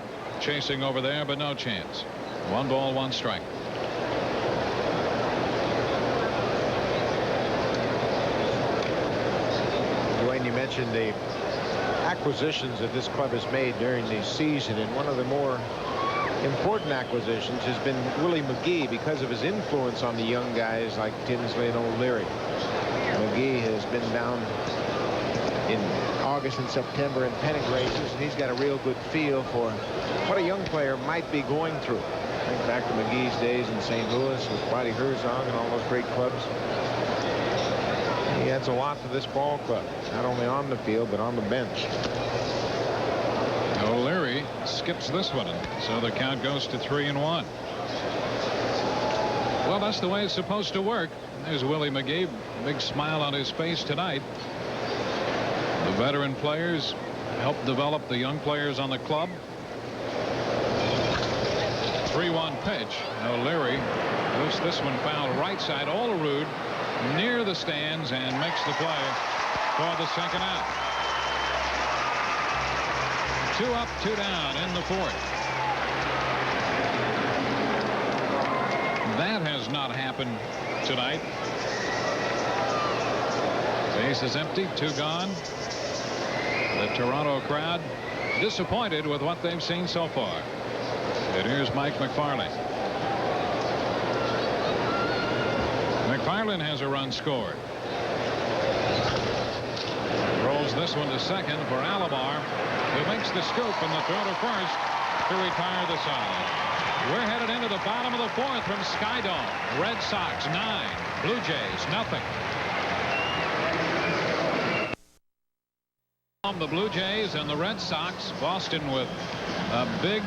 chasing over there, but no chance. 1 ball, 1 strike. Dwayne, you mentioned the acquisitions that this club has made during the season, and one of the more important acquisitions has been Willie Mcgee because of his influence on the young guys like Tinsley and O'Leary. Mcgee has been down in August and September in pennant races, and he's got a real good feel for what a young player might be going through. Think back to McGee's days in St. Louis with Buddy Herzog and all those great clubs. He adds a lot to this ball club, not only on the field but on the bench. O'Leary skips this one, so the count goes to 3-1. Well, that's the way it's supposed to work. There's Willie Mcgee, big smile on his face tonight. The veteran players help develop the young players on the club. 3-1 pitch. O'Leary moves this one foul right side. Olerud near the stands and makes the play for the second out. 2 up, 2 down in the 4th. That has not happened tonight. Base is empty, 2 gone. The Toronto crowd disappointed with what they've seen so far. And here's Mike Mcfarlane. Mcfarlane has a run scored. Rolls this one to second for Alomar, who makes the scoop and the throw to first to retire the side. We're headed into the bottom of the fourth from Skydome. Red Sox 9, Blue Jays nothing. The Blue Jays and the Red Sox. Boston with a big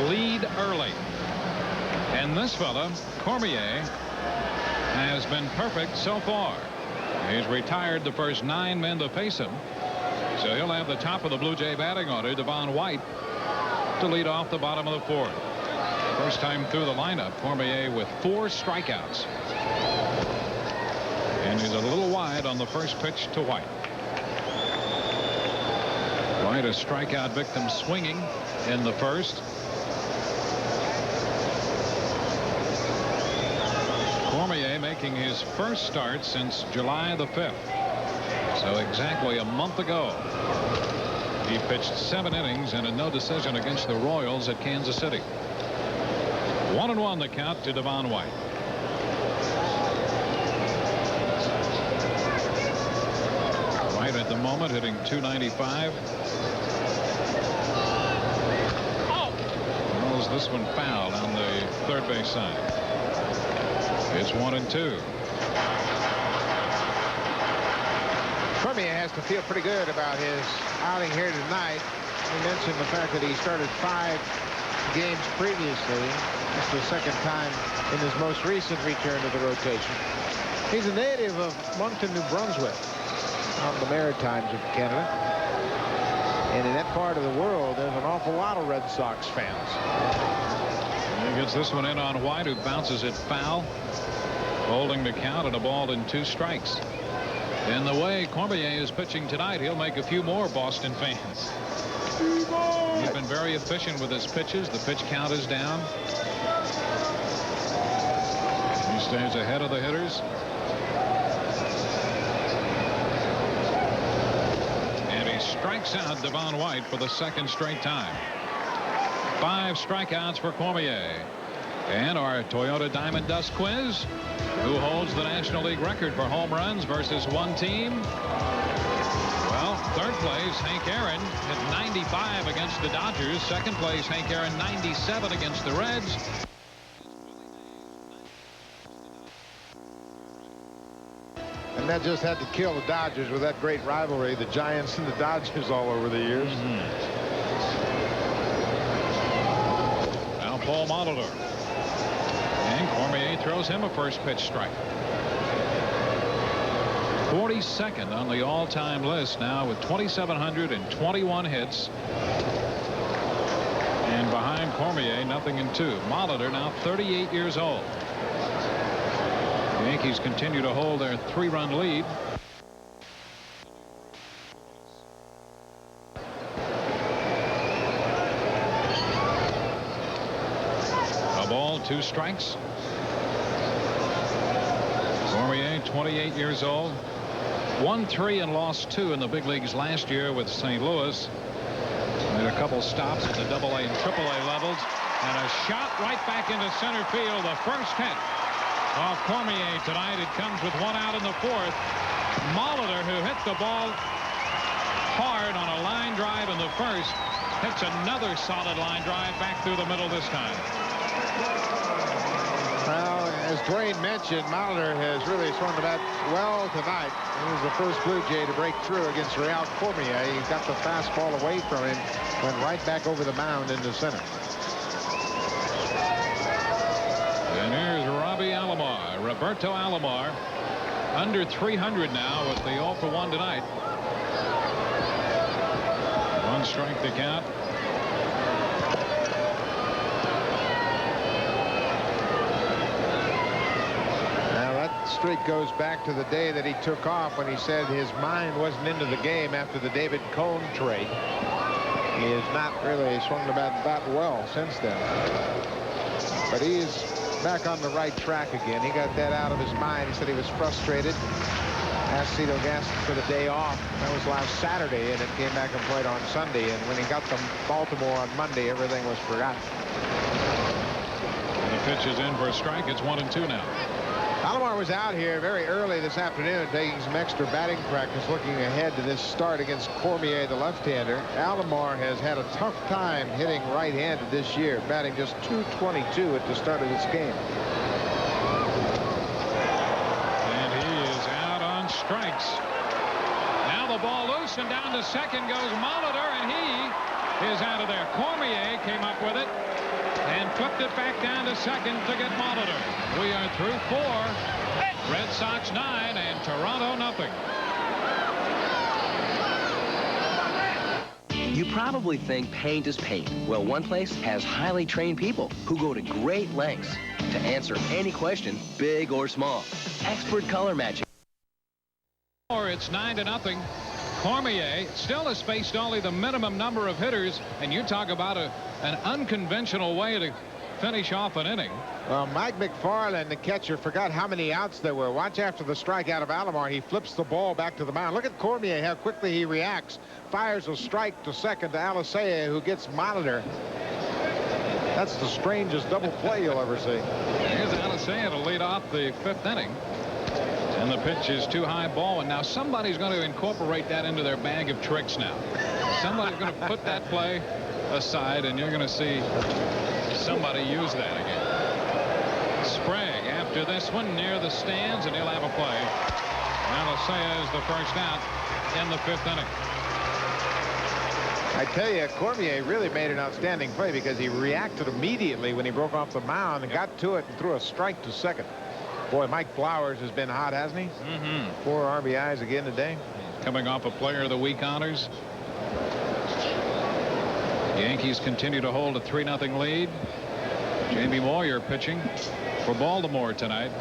lead early. And this fella, Cormier, has been perfect so far. He's retired the first 9 men to face him. So he'll have the top of the Blue Jay batting order, Devon White, to lead off the bottom of the fourth. First time through the lineup, Cormier with 4 strikeouts. And he's a little wide on the first pitch to White. White, a strikeout victim, swinging in the first. Cormier making his first start since July the 5th. So exactly a month ago. He pitched 7 innings and a no decision against the Royals at Kansas City. 1-1 the count to Devon White. White at the moment hitting .295. Rolls this one foul on the third base side. It's 1-2. Cormier has to feel pretty good about his outing here tonight. We mentioned the fact that he started 5 games previously. It's the second time in his most recent return to the rotation. He's a native of Moncton, New Brunswick, on the Maritimes of Canada. And in that part of the world, there's an awful lot of Red Sox fans. He gets this one in on White, who bounces it foul, holding the count and a ball and 2 strikes. In the way Cormier is pitching tonight, he'll make a few more Boston fans. He's been very efficient with his pitches. The pitch count is down. He stays ahead of the hitters. And he strikes out Devon White for the second straight time. 5 strikeouts for Cormier. And our Toyota Diamond Dust quiz. Who holds the National League record for home runs versus one team? Well, third place, Hank Aaron at 95 against the Dodgers. Second place, Hank Aaron, 97 against the Reds. And that just had to kill the Dodgers with that great rivalry, the Giants and the Dodgers, all over the years. Now Paul Molitor. And Cormier throws him a first pitch strike. 42nd on the all-time list now with 2,721 hits. And behind Cormier, nothing in 2. Molitor now 38 years old. The Yankees continue to hold their 3-run lead. A ball, 2 strikes. Cormier, 28 years old. Won 3 and lost 2 in the big leagues last year with St. Louis. Made a couple stops at the AA and AAA levels. And a shot right back into center field. The first hit off Cormier tonight. It comes with 1 out in the 4th. Molitor, who hit the ball hard on a line drive in the first, hits another solid line drive back through the middle this time. Well, as Dwayne mentioned, Molitor has really swung the bat well tonight. He was the first Blue Jay to break through against Rheal Cormier. He got the fastball away from him, went right back over the mound into center. And here's Robbie Alomar, Roberto Alomar, under 300 now with the 0 for 1 tonight. 1 strike to count. Streak goes back to the day that he took off when he said his mind wasn't into the game after the David Cone trade. He has not really swung the bat that well since then. But he is back on the right track again. He got that out of his mind. He said he was frustrated. Asked Cito Gaston for the day off. That was last Saturday, and it came back and played on Sunday. And when he got to Baltimore on Monday, everything was forgotten. Pitch is in for a strike. It's 1-2 now. Alomar was out here very early this afternoon taking some extra batting practice, looking ahead to this start against Cormier, the left-hander. Alomar has had a tough time hitting right-handed this year, batting just .222 at the start of this game. And he is out on strikes. Now the ball loose, and down to second goes Molitor, and he is out of there. Cormier came up with it and flipped it back down to second to get Molitor. We are through 4. Red Sox 9 and Toronto nothing. You probably think paint is paint. Well, one place has highly trained people who go to great lengths to answer any question, big or small. Expert color matching. It's 9-0. Cormier still has faced only the minimum number of hitters, and you talk about an unconventional way to finish off an inning. Well, Mike Mcfarlane, the catcher, forgot how many outs there were. Watch after the strikeout of Alomar. He flips the ball back to the mound. Look at Cormier, how quickly he reacts. Fires a strike to second to Alisea, who gets Molitor. That's the strangest double play you'll ever see. Here's Alisea to lead off the 5th inning. And the pitch is too high ball, and now somebody's going to incorporate that into their bag of tricks now. Somebody's going to put that play aside, and you're going to see somebody use that again. Sprague after this one near the stands, and he'll have a play. Alisea is the first out in the 5th inning. I tell you, Cormier really made an outstanding play because he reacted immediately when he broke off the mound and got to it and threw a strike to second. Boy, Mike Flowers has been hot, hasn't he? 4 RBIs again today. Coming off a Player of the Week honors. The Yankees continue to hold a 3-0 lead. Jamie Moyer pitching for Baltimore tonight.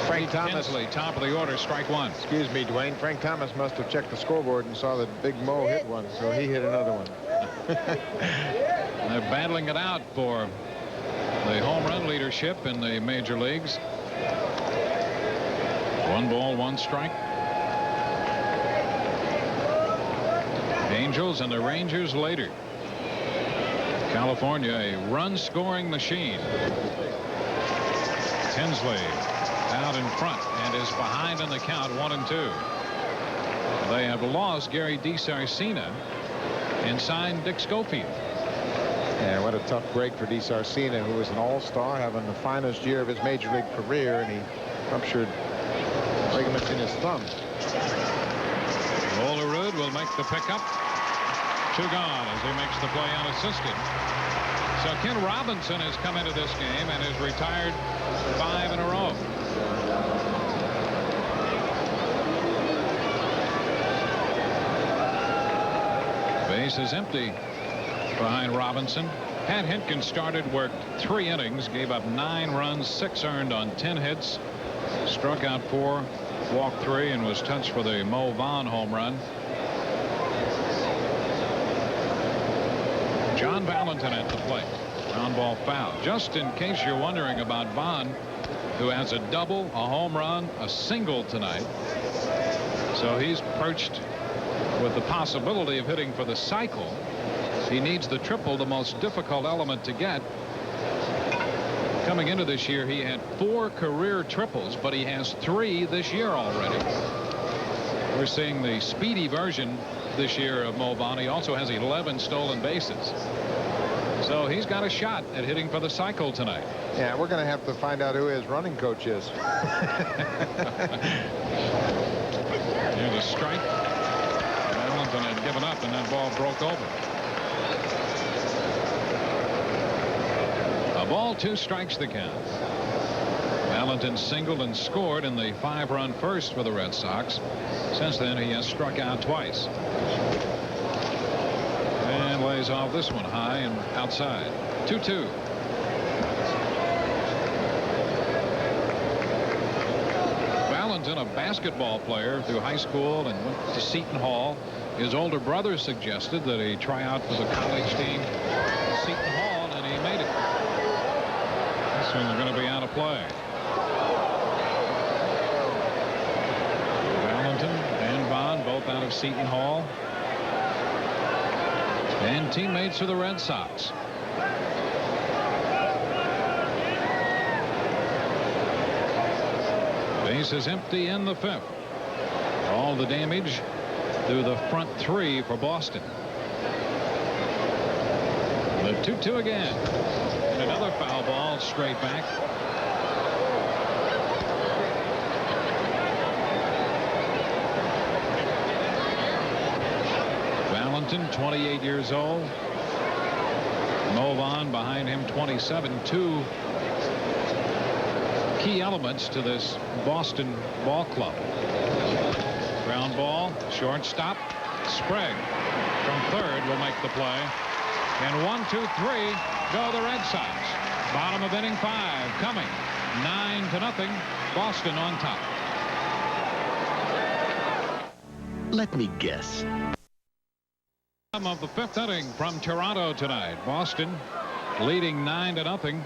Frank Thomas. Tinsley, top of the order, strike 1. Excuse me, Dwayne. Frank Thomas must have checked the scoreboard and saw that Big Mo hit one, so he hit another one. They're battling it out for the home run leadership in the major leagues. 1 ball, 1 strike. Angels and the Rangers later. California, a run-scoring machine. Tinsley out in front and is behind in the count, 1-2. They have lost Gary DiSarcina and signed Dick Schofield. Yeah, what a tough break for DiSarcina, who was an all-star, having the finest year of his major league career, and he ruptured ligaments in his thumb. Olerud will make the pickup. 2 gone as he makes the play unassisted. So Ken Robinson has come into this game and has retired 5 in a row. Base is empty behind Robinson. Pat Hinkin started, worked 3 innings, gave up 9 runs, 6 earned on 10 hits, struck out 4, walked 3, and was touched for the Mo Vaughn home run. John Valentine at the plate. Ground ball foul. Just in case you're wondering about Vaughn, who has a double, a home run, a single tonight. So he's perched with the possibility of hitting for the cycle. He needs the triple, the most difficult element to get. Coming into this year, he had 4 career triples, but he has 3 this year already. We're seeing the speedy version this year of Mo Vaughn. He also has 11 stolen bases. So he's got a shot at hitting for the cycle tonight. Yeah, we're going to have to find out who his running coach is. Here's a strike. Valentin had given up, and that ball broke over. A ball, 2 strikes the count. Valentin singled and scored in the 5-run first for the Red Sox. Since then, he has struck out twice. And lays off this one high and outside. 2-2. Valentin, a basketball player through high school and went to Seton Hall. His older brother suggested that he try out for the college team at Seton Hall, and he made it. This one's going to be out of play. Valentin and Vaughn both out of Seton Hall. And teammates for the Red Sox. Base is empty in the 5th. All the damage through the front 3 for Boston. The 2-2 again. And another foul ball straight back. Valentin, 28 years old. Movan behind him, 27. 2 key elements to this Boston ball club. Ground ball, shortstop. Sprague from third will make the play. And 1, 2, 3 go the Red Sox. Bottom of inning 5 coming. 9-0. Boston on top. Let me guess. Of the 5th inning from Toronto tonight. Boston leading 9-0.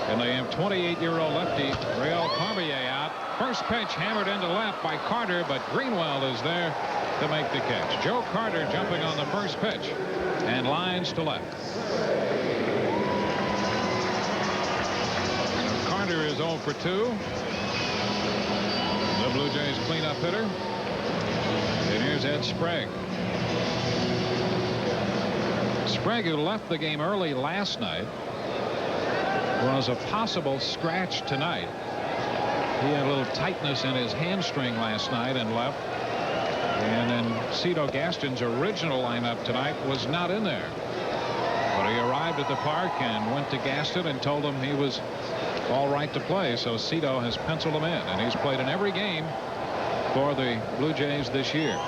And they have 28-year-old lefty Rheal Cormier out. First pitch hammered into left by Carter, but Greenwell is there to make the catch. Joe Carter jumping on the first pitch and lines to left. Carter is 0 for 2. The Blue Jays cleanup hitter. And here's Ed Sprague. Sprague, who left the game early last night, was a possible scratch tonight. He had a little tightness in his hamstring last night and left. And then Cito Gaston's original lineup tonight was not in there. But he arrived at the park and went to Gaston and told him he was all right to play. So Cito has penciled him in, and he's played in every game for the Blue Jays this year.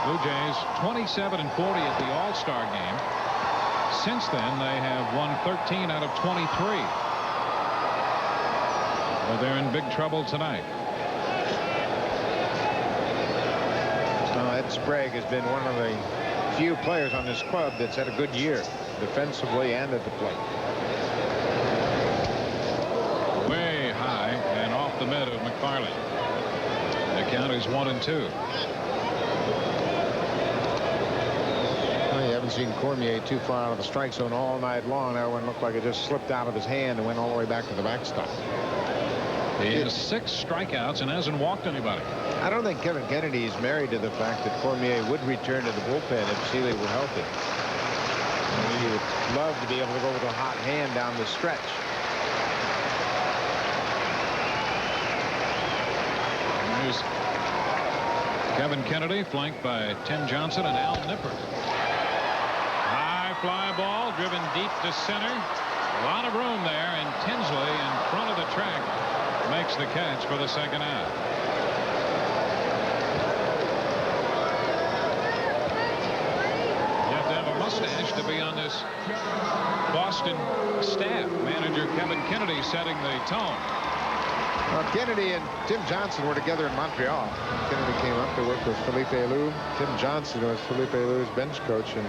Blue Jays 27-40 at the All-Star game. Since then, they have won 13 out of 23. But they're in big trouble tonight. Ed Sprague has been one of the few players on this club that's had a good year, defensively and at the plate. Way high and off the mid of Mcfarlane. The count is 1-2. Well, you haven't seen Cormier too far out of the strike zone all night long. That one looked like it just slipped out of his hand and went all the way back to the backstop. He has 6 strikeouts and hasn't walked anybody. I don't think Kevin Kennedy is married to the fact that Cormier would return to the bullpen if Seeley were healthy. He would love to be able to go with a hot hand down the stretch. Here's Kevin Kennedy, flanked by Tim Johnson and Al Nipper. High fly ball driven deep to center. A lot of room there, and Tinsley in front of the track makes the catch for the second out. You have to have a mustache to be on this Boston staff. Manager Kevin Kennedy setting the tone. Well, Kennedy and Tim Johnson were together in Montreal. Kennedy came up to work with Felipe Alou. Tim Johnson was Felipe Alou's bench coach, and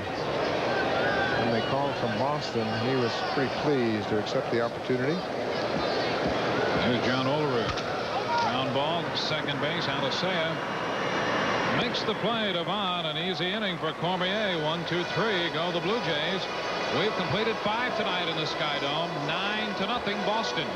when they called from Boston, he was pretty pleased to accept the opportunity. There's John Olerud. Ground ball, second base. Alicea makes the play to Vaughn. An easy inning for Cormier. 1, 2, 3 go the Blue Jays. We've completed 5 tonight in the Sky Dome. 9-0 Boston.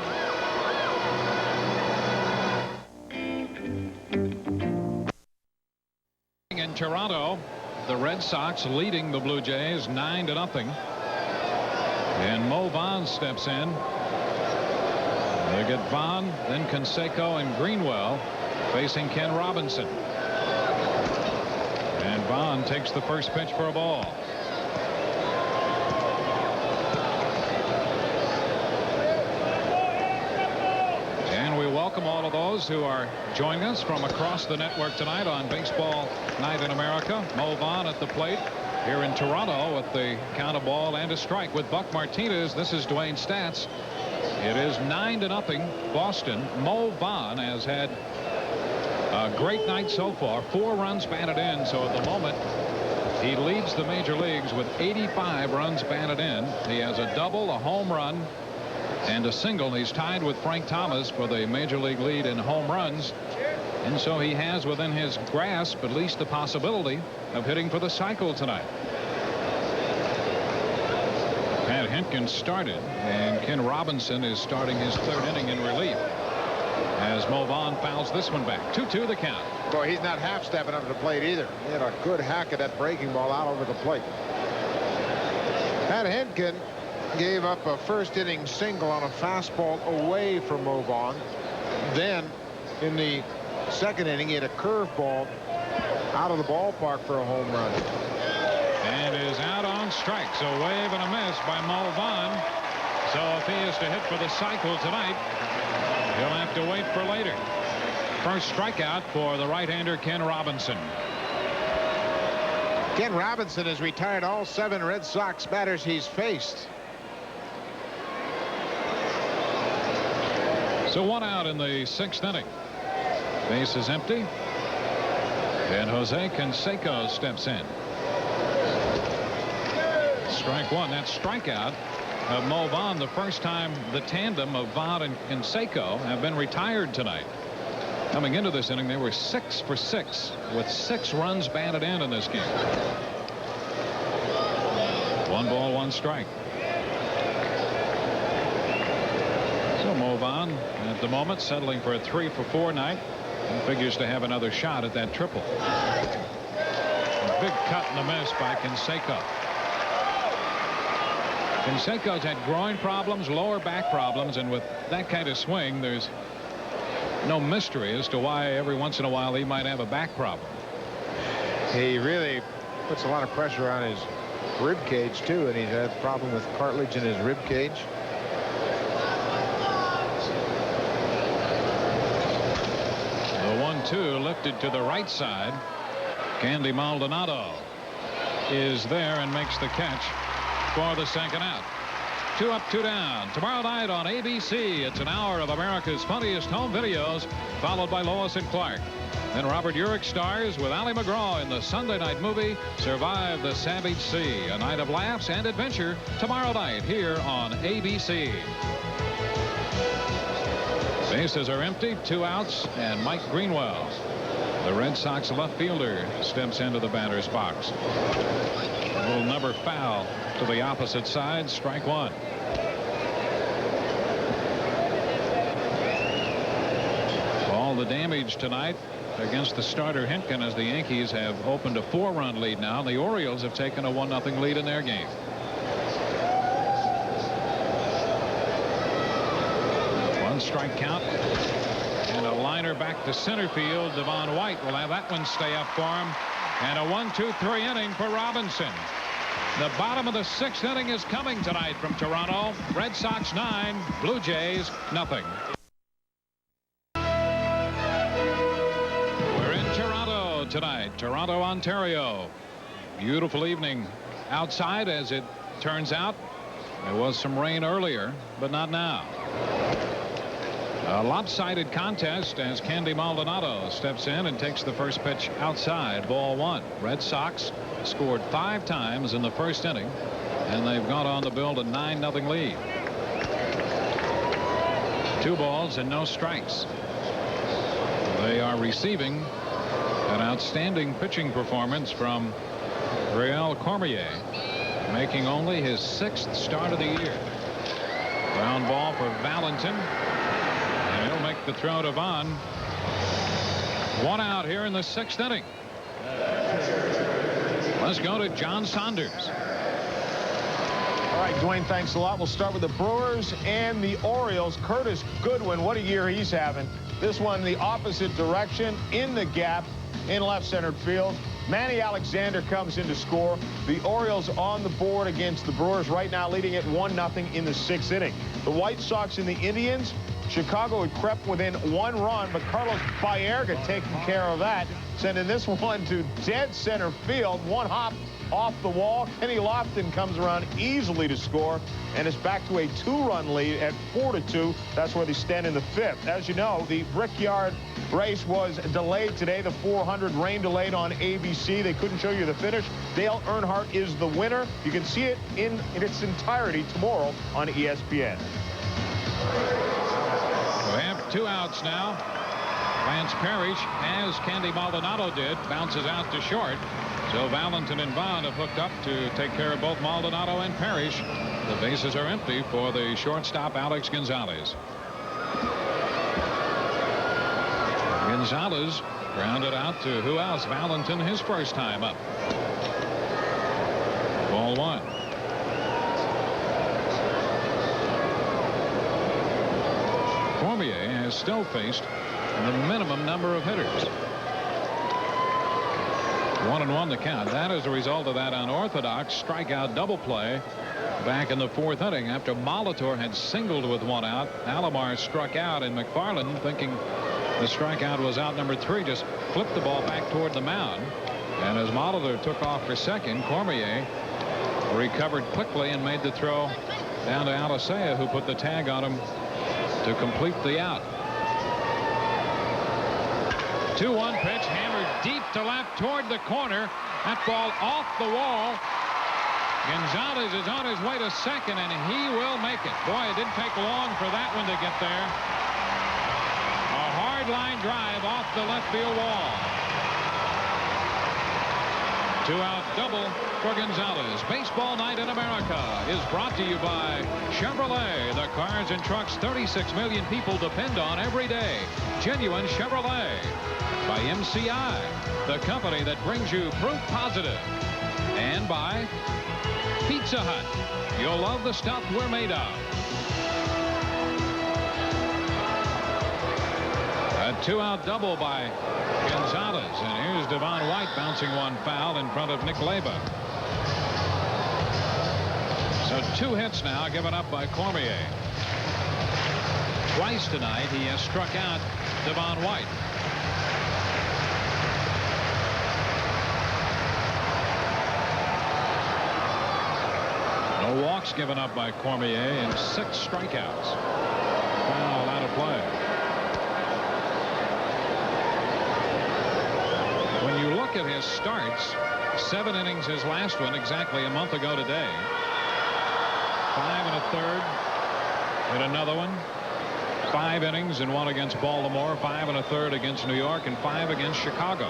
In Toronto, the Red Sox leading the Blue Jays 9-0. And Mo Vaughn steps in. They get Vaughn, then Canseco and Greenwell facing Ken Robinson. And Vaughn takes the first pitch for a ball. And we welcome all of those who are joining us from across the network tonight on Baseball Night in America. Mo Vaughn at the plate here in Toronto with the count of ball and a strike with Buck Martinez. This is Dwayne Stats. It is 9-0 Boston. Mo Vaughn has had a great night so far. 4 runs batted in. So at the moment, he leads the major leagues with 85 runs batted in. He has a double, a home run, and a single. He's tied with Frank Thomas for the major league lead in home runs. And so he has within his grasp at least the possibility of hitting for the cycle tonight. Hentgen started, and Ken Robinson is starting his 3rd inning in relief as as Vaughn fouls this one back. 2-2 the count. Boy, he's not half stepping up to the plate either. He had a good hack at that breaking ball out over the plate. Pat Hentgen gave up a first inning single on a fastball away from Vaughn. Then in the second inning, he had a curveball out of the ballpark for a home run. And is out on strikes. A wave and a miss by Vaughn. So if he is to hit for the cycle tonight, he'll have to wait for later. First strikeout for the right-hander Ken Robinson. Ken Robinson has retired all 7 Red Sox batters he's faced. So 1 out in the 6th inning. Base is empty. And Jose Canseco steps in. Strike 1. That strikeout of Vaughn, the first time the tandem of Vaughn and Canseco have been retired tonight. Coming into this inning, they were 6 for 6 with 6 runs batted in this game. 1 ball, 1 strike. So Vaughn at the moment settling for a 3 for 4 night and figures to have another shot at that triple. A big cut and a miss by Canseco. Canseco's had groin problems, lower back problems, and with that kind of swing, there's no mystery as to why every once in a while he might have a back problem. He really puts a lot of pressure on his rib cage too, and he's had a problem with cartilage in his rib cage. The 1-2 lifted to the right side. Candy Maldonado is there and makes the catch for the second out. 2 up, 2 down. Tomorrow night on ABC, it's an hour of America's funniest home videos, followed by Lois and Clark. Then Robert Urich stars with Ali McGraw in the Sunday night movie Survive the Savage Sea. A night of laughs and adventure tomorrow night here on ABC. Bases are empty, 2 outs, and Mike Greenwell, the Red Sox left fielder, steps into the batter's box. A little number foul to the opposite side. Strike 1. All the damage tonight against the starter Hinkin as the Yankees have opened a 4-run lead now. The Orioles have taken a 1-0 lead in their game. One strike count. And a liner back to center field. Devon White will have that one stay up for him. And a 1-2-3 inning for Robinson. The bottom of the 6th inning is coming tonight from Toronto. Red Sox 9, Blue Jays nothing. We're in Toronto tonight. Toronto, Ontario. Beautiful evening outside, as it turns out. There was some rain earlier, but not now. A lopsided contest as Candy Maldonado steps in and takes the first pitch outside. Ball 1. Red Sox scored 5 times in the first inning, and they've gone on to build a 9-0 lead. 2 balls and no strikes. They are receiving an outstanding pitching performance from Rheal Cormier, making only his 6th start of the year. Ground ball for Valentin. And he'll make the throw to Vaughn. 1 out here in the 6th inning. Let's go to John Saunders. All right, Dwayne, thanks a lot. We'll start with the Brewers and the Orioles. Curtis Goodwin, what a year he's having. This one the opposite direction, in the gap, in left center field. Manny Alexander comes in to score. The Orioles on the board against the Brewers right now, leading at 1-0 in the 6th inning. The White Sox and the Indians. Chicago had crept within 1 run, but Carlos Baerga taking care of that, sending this one to dead center field. 1 hop off the wall. Kenny Lofton comes around easily to score, and it's back to a 2-run lead at 4-2. That's where they stand in the 5th. As you know, the Brickyard race was delayed today. The 400 rain delayed on ABC. They couldn't show you the finish. Dale Earnhardt is the winner. You can see it in its entirety tomorrow on ESPN. We have 2 outs now. Lance Parish, as Candy Maldonado did, bounces out to short. So Valentin and Vaughn have hooked up to take care of both Maldonado and Parish. The bases are empty for the shortstop Alex Gonzalez. Gonzalez grounded out to who else? Valentin, his first time up. Ball 1. Cormier has still faced the minimum number of hitters. 1-1 the count. That is a result of that unorthodox strikeout double play back in the 4th inning after Molitor had singled with 1 out. Alomar struck out, and Mcfarlane, thinking the strikeout was out number 3, just flipped the ball back toward the mound. And as Molitor took off for second, Cormier recovered quickly and made the throw down to Alicea, who put the tag on him to complete the out. 2-1 pitch, hammered deep to left toward the corner. That ball off the wall. Gonzalez is on his way to second, and he will make it. Boy, it didn't take long for that one to get there. A hard line drive off the left field wall. 2-out double for Gonzalez. Baseball Night in America is brought to you by Chevrolet, the cars and trucks 36 million people depend on every day. Genuine Chevrolet. By MCI, the company that brings you proof positive. And by Pizza Hut. You'll love the stuff we're made of. A 2-out double by Gonzalez, and here's Devon White bouncing one foul in front of Nick Leba. So 2 hits now given up by Cormier. Twice tonight he has struck out Devon White. No walks given up by Cormier and 6 strikeouts. Foul out of play. When you look at his starts, 7 innings his last one exactly a month ago today. 5 1/3 in another one. 5 innings in one against Baltimore, 5 1/3 against New York, and 5 against Chicago.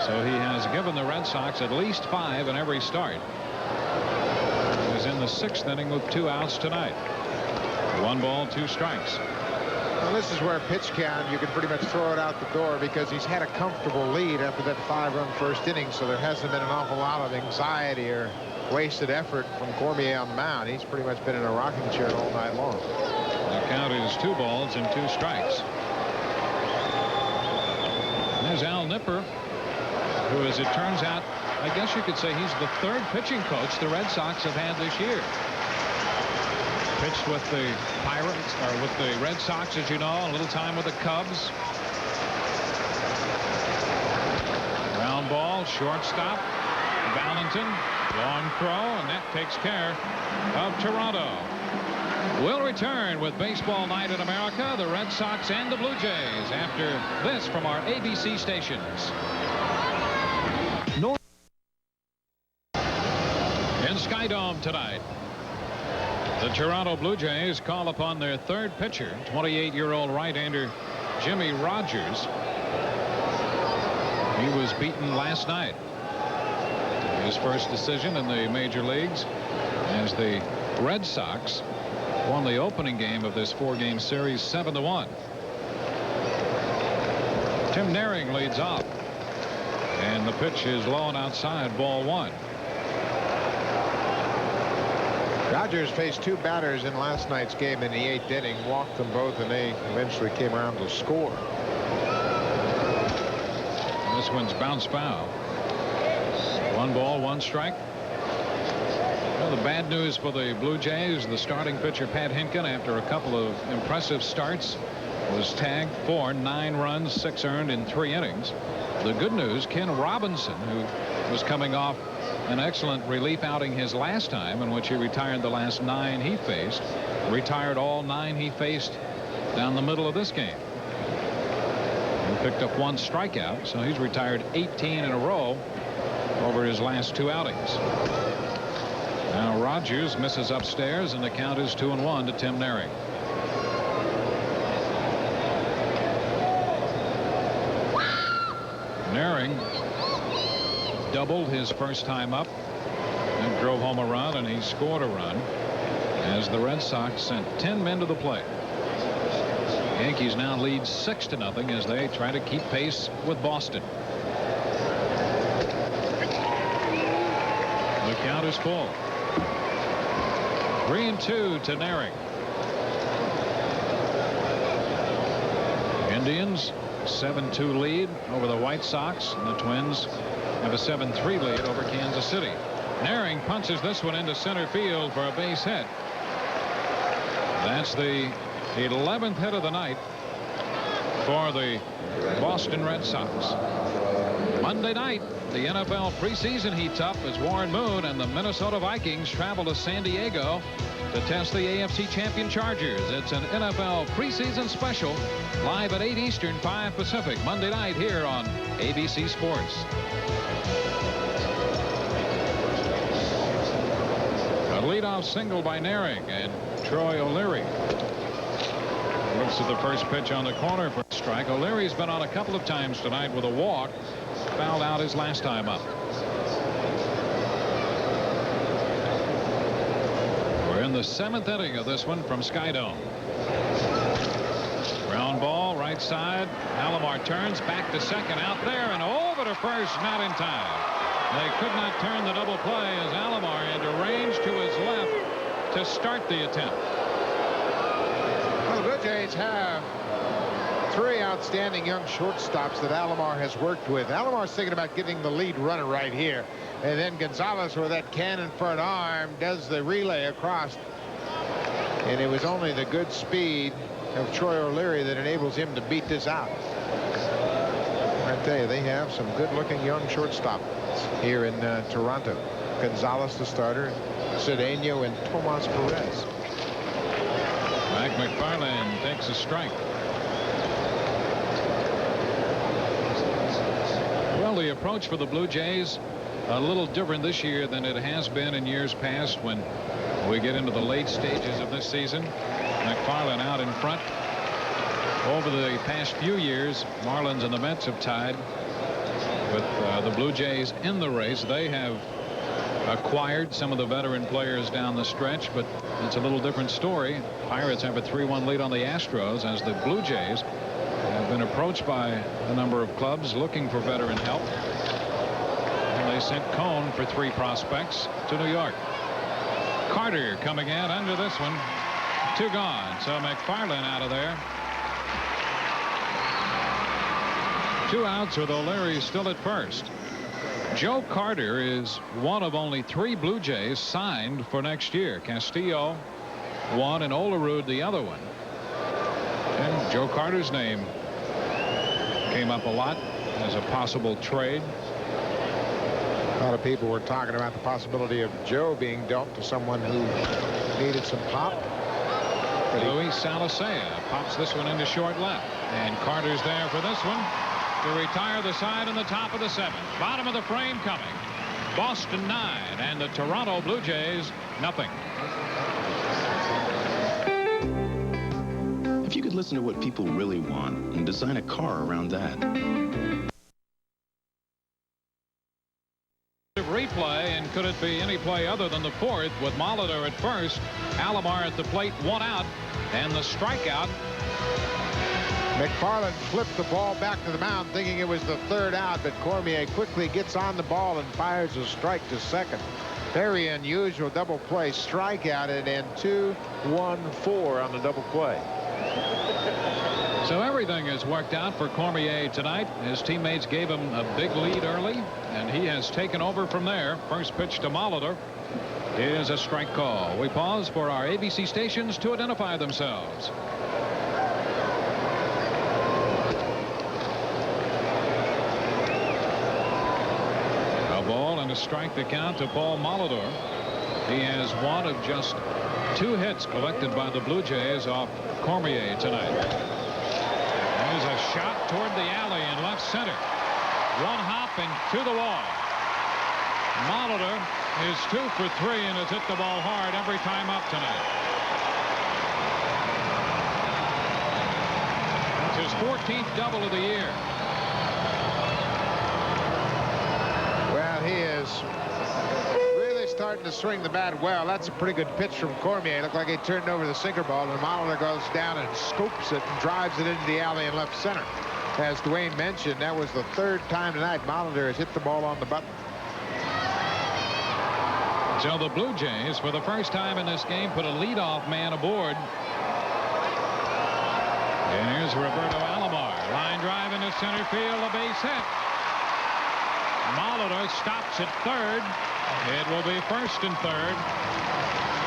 So he has given the Red Sox at least 5 in every start. He was in the 6th inning with 2 outs tonight. 1 ball, 2 strikes. Well, this is where pitch count, you can pretty much throw it out the door because he's had a comfortable lead after that 5-run first inning, so there hasn't been an awful lot of anxiety or wasted effort from Cormier on the mound. He's pretty much been in a rocking chair all night long. The count is 2 balls and 2 strikes. There's Al Nipper, who, as it turns out, I guess you could say he's the 3rd pitching coach the Red Sox have had this year. Pitched with the Pirates, or with the Red Sox, as you know, a little time with the Cubs. Ground ball, shortstop, Valentin, long throw, and that takes care of Toronto. We'll return with Baseball Night in America, the Red Sox and the Blue Jays, after this from our ABC stations. In Skydome tonight, the Toronto Blue Jays call upon their 3rd pitcher, 28-year-old right-hander Jimmy Rogers. He was beaten last night. His first decision in the major leagues as the Red Sox won the opening game of this 4-game series 7-1. Tim Naring leads off, and the pitch is low and outside, ball 1. Rogers faced 2 batters in last night's game in the 8th inning, walked them both, and they eventually came around to score. And this one's bounced foul. 1 ball, 1 strike. Well, the bad news for the Blue Jays, the starting pitcher Pat Hinkin, after a couple of impressive starts, was tagged for 9 runs, 6 earned in 3 innings. The good news, Ken Robinson, who was coming off an excellent relief outing his last time, in which he retired the last 9 he faced, retired all 9 he faced down the middle of this game. He picked up 1 strikeout, so he's retired 18 in a row over his last 2 outings. Now Rogers misses upstairs, and the count is 2-1 to Tim Naring. Naring doubled his first time up and drove home a run, and he scored a run as the Red Sox sent 10 men to the plate. Yankees now lead 6-0 as they try to keep pace with Boston. The count is full. 3-2 to Naring. Indians 7-2 lead over the White Sox, and the Twins have a 7-3 lead over Kansas City. Naring punches this one into center field for a base hit. That's the 11th hit of the night for the Boston Red Sox. Monday night, the NFL preseason heats up as Warren Moon and the Minnesota Vikings travel to San Diego to test the AFC champion Chargers. It's an NFL preseason special, live at 8 Eastern, 5 Pacific, Monday night here on ABC Sports. A leadoff single by Naring, and Troy O'Leary looks at the first pitch on the corner for a strike. O'Leary's been on a couple of times tonight with a walk. Fouled out his last time up. We're in the 7th inning of this one from Skydome. Ground ball, right side. Alomar turns back to second, out there and over to first, not in time. They could not turn the double play as Alomar into range to his left to start the attempt. Well, the Blue Jays have 3 outstanding young shortstops that Alomar has worked with. Alomar's thinking about getting the lead runner right here. And then Gonzalez, with that cannon for an arm, does the relay across. And it was only the good speed of Troy O'Leary that enables him to beat this out. I tell you, they have some good-looking young shortstops here in Toronto. Gonzalez, the starter, Cedeno, and Tomas Perez. Mcfarlane takes a strike. Well, the approach for the Blue Jays a little different this year than it has been in years past when we get into the late stages of this season. Mcfarlane out in front. Over the past few years, Marlins and the Mets have tied with the Blue Jays in the race. They have acquired some of the veteran players down the stretch, but it's a little different story. Pirates have a 3-1 lead on the Astros as the Blue Jays have been approached by a number of clubs looking for veteran help. And they sent Cone for 3 prospects to New York. Carter coming in under this one. 2 gone. So Mcfarlane out of there. 2 outs with O'Leary still at first. Joe Carter is one of only 3 Blue Jays signed for next year. Castillo one and Olerud the other one. And Joe Carter's name came up a lot as a possible trade. A lot of people were talking about the possibility of Joe being dealt to someone who needed some pop. Luis Salasea pops this one into short left. And Carter's there for this one to retire the side in the top of the 7th. Bottom of the frame coming. Boston 9 and the Toronto Blue Jays nothing. If you could listen to what people really want and design a car around that. Replay, and could it be any play other than the 4th with Molitor at first, Alomar at the plate, 1 out, and the strikeout. Mcfarlane flipped the ball back to the mound thinking it was the 3rd out, but Cormier quickly gets on the ball and fires a strike to second. Very unusual double play, strikeout, and 2-1-4 on the double play. So everything has worked out for Cormier tonight. His teammates gave him a big lead early, and he has taken over from there. First pitch to Molitor is a strike call. We pause for our ABC stations to identify themselves. A ball and a strike to count to Paul Molitor. He has one of just 2 hits collected by the Blue Jays off Cormier tonight. There's a shot toward the alley in left center. 1 hop and to the wall. Molitor is 2 for 3 and has hit the ball hard every time up tonight. It's his 14th double of the year. Well, he is really starting to swing the bat well. That's a pretty good pitch from Cormier. It looked like he turned over the sinker ball, and Molitor goes down and scoops it and drives it into the alley in left center. As Dwayne mentioned, that was the third time tonight Molitor has hit the ball on the button. So the Blue Jays, for the first time in this game, put a leadoff man aboard. And here's Roberto Alomar. Line drive into center field, a base hit. Molitor stops at third. It will be first and third.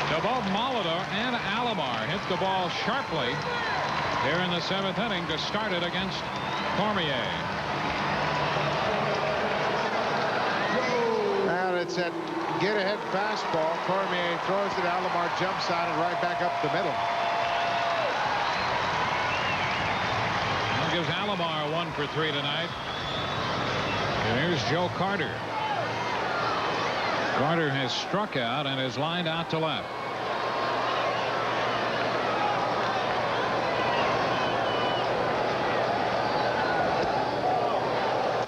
So both Molitor and Alomar hit the ball sharply here in the 7th inning to start it against Cormier. And it's that get-ahead fastball. Cormier throws it. Alomar jumps on it right back up the middle. That gives Alomar 1 for 3 tonight. And here's Joe Carter. Carter has struck out and is lined out to left.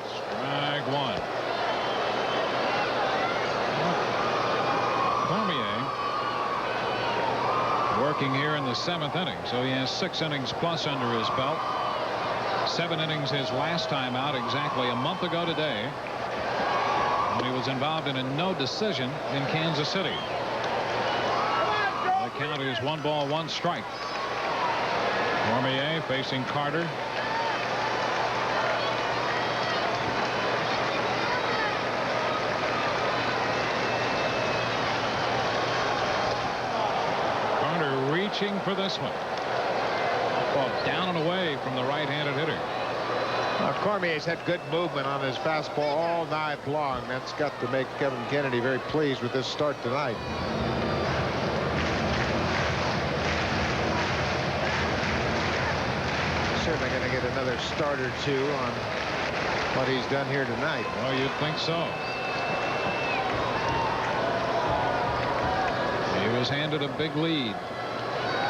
Strike 1. Cormier working here in the 7th inning, so he has 6 innings plus under his belt. 7 innings his last time out, exactly a month ago today, when he was involved in a no decision in Kansas City. The count is 1 ball, 1 strike. Cormier facing Carter. Carter reaching for this one. Ball down and away from the right-handed hitter. Cormier's had good movement on his fastball all night long. That's got to make Kevin Kennedy very pleased with this start tonight. Certainly going to get another start or two on what he's done here tonight. Well, you'd think so. He was handed a big lead.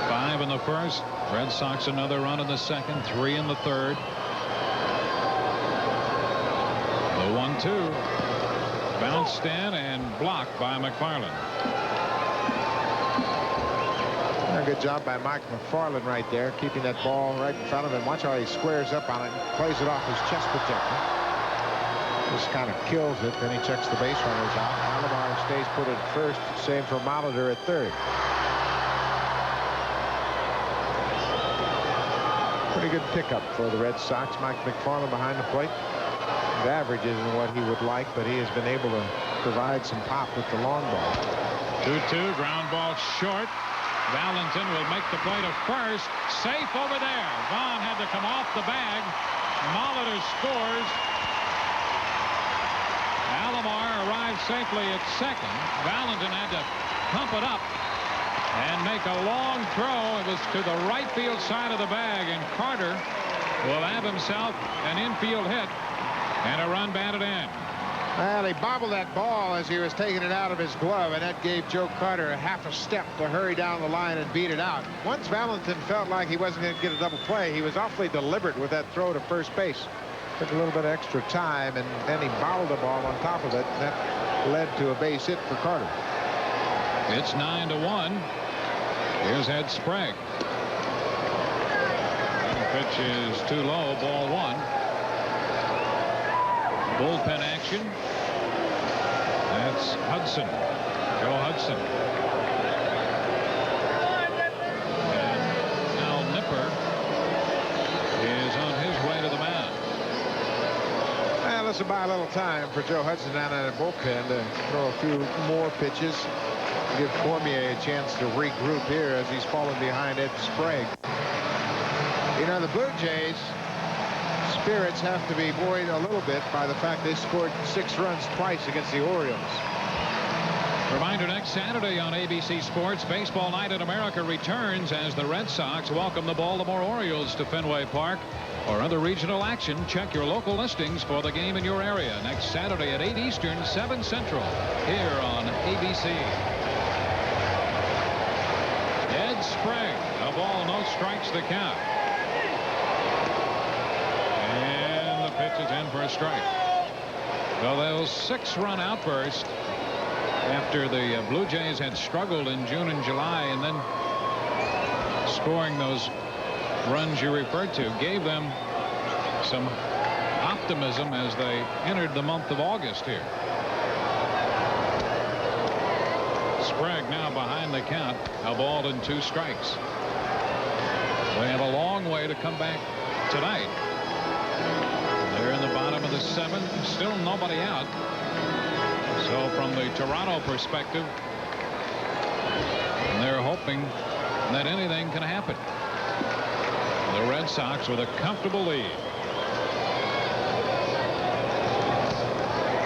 5 in the first. Red Sox another run in the second. 3 in the third. The 1-2 bounced in and blocked by Mcfarlane. A good job by Mike Mcfarlane right there, keeping that ball right in front of him. Watch how he squares up on it and plays it off his chest protector. Just kind of kills it. Then he checks the base runners out. Alomar stays put at first. Same for Molitor at third. Pretty good pickup for the Red Sox. Mike Mcfarlane behind the plate. His average isn't what he would like, but he has been able to provide some pop with the long ball. 2-2, ground ball short. Valentin will make the play to first. Safe over there. Vaughn had to come off the bag. Molitor scores. Alomar arrives safely at second. Valentin had to pump it up and make a long throw. It was to the right field side of the bag, and Carter will have himself an infield hit and a run batted in. Well, he bobbled that ball as he was taking it out of his glove, and that gave Joe Carter a half a step to hurry down the line and beat it out. Once Valentin felt like he wasn't going to get a double play, he was awfully deliberate with that throw to first base. Took a little bit of extra time, and then he bobbled the ball on top of it, and that led to a base hit for Carter. It's 9-1. Here's Ed Sprague. The pitch is too low, ball 1. Bullpen action. That's Hudson. Joe Hudson. And now Nipper is on his way to the mound. Well, this will buy a little time for Joe Hudson down in the bullpen to throw a few more pitches. Give Cormier a chance to regroup here as he's fallen behind Ed Sprague. You know, the Blue Jays spirits have to be buoyed a little bit by the fact they scored 6 runs twice against the Orioles. Reminder, next Saturday on ABC Sports, Baseball Night in America returns as the Red Sox welcome the Baltimore Orioles to Fenway Park. For other regional action, check your local listings for the game in your area next Saturday at 8 Eastern, 7 Central, here on ABC. Ed Sprague, a ball, no strikes the count. Pitch is in for a strike. So those 6-run outburst after the Blue Jays had struggled in June and July, and then scoring those runs you referred to gave them some optimism as they entered the month of August here. Sprague now behind the count, a ball and 2 strikes. They have a long way to come back tonight. They're in the bottom of the 7th, still nobody out. So from the Toronto perspective, they're hoping that anything can happen. The Red Sox with a comfortable lead.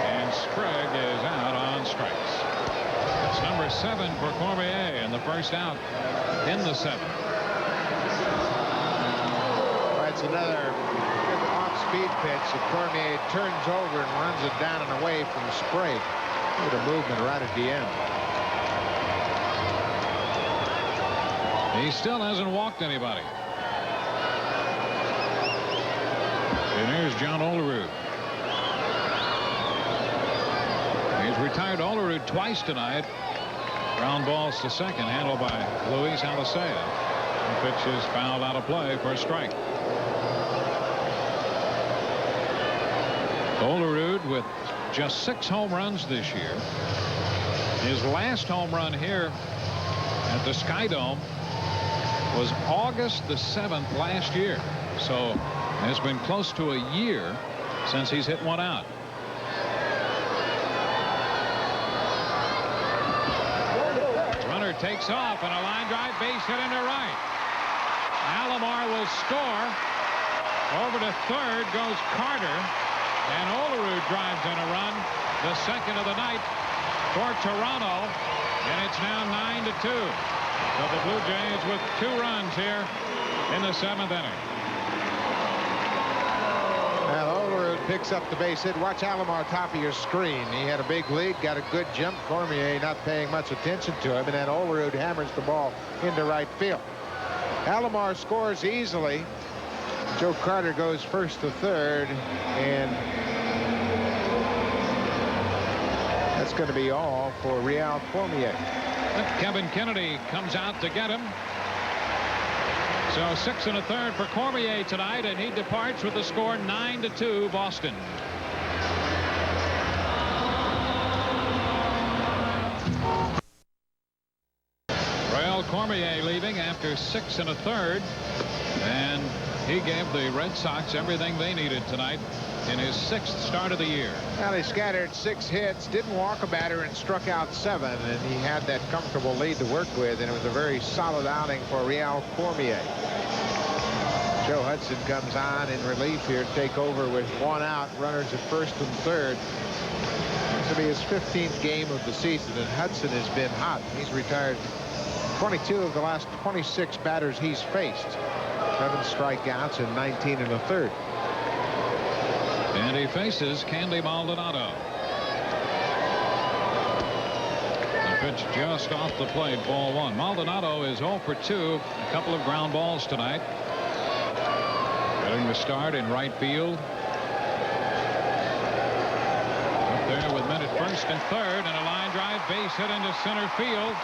And Sprague is out on strikes. It's number 7 for Cormier, and the first out in the 7th. That's another good off-speed pitch that Cormier turns over and runs it down and away from Sprague. With a movement right at the end. He still hasn't walked anybody. And here's John Olerud. He's retired Olerud twice tonight. Ground balls to second, handled by Luis Alicea. The pitch is fouled out of play for a strike. Olerud with just 6 home runs this year. His last home run here at the Sky Dome was August the 7th last year. So it's been close to a year since he's hit one out. Runner takes off, and a line drive, base hit into right. Alomar will score. Over to third goes Carter. And Olerud drives in a run, the second of the night for Toronto, and it's now 9-2. So the Blue Jays with 2 runs here in the 7th inning. Well, Olerud picks up the base hit. Watch Alomar top of your screen. He had a big lead, got a good jump. Cormier not paying much attention to him, and then Olerud hammers the ball into right field. Alomar scores easily. Joe Carter goes first to third, and that's going to be all for Rheal Cormier. Kevin Kennedy comes out to get him. So 6 1/3 for Cormier tonight, and he departs with the score 9-2 Boston. Rheal Cormier leaving after 6 1/3, and he gave the Red Sox everything they needed tonight in his 6th start of the year. Well, he scattered 6 hits, didn't walk a batter, and struck out 7, and he had that comfortable lead to work with, and it was a very solid outing for Rheal Cormier. Joe Hudson comes on in relief here to take over with 1 out, runners at first and third. This will be his 15th game of the season, and Hudson has been hot. He's retired 22 of the last 26 batters he's faced. 7 strikeouts and 19 1/3. And he faces Candy Maldonado. The pitch just off the plate, ball 1. Maldonado is 0 for 2, a couple of ground balls tonight. Getting the start in right field. Up there with men at first and third, and a line drive, base hit into center field.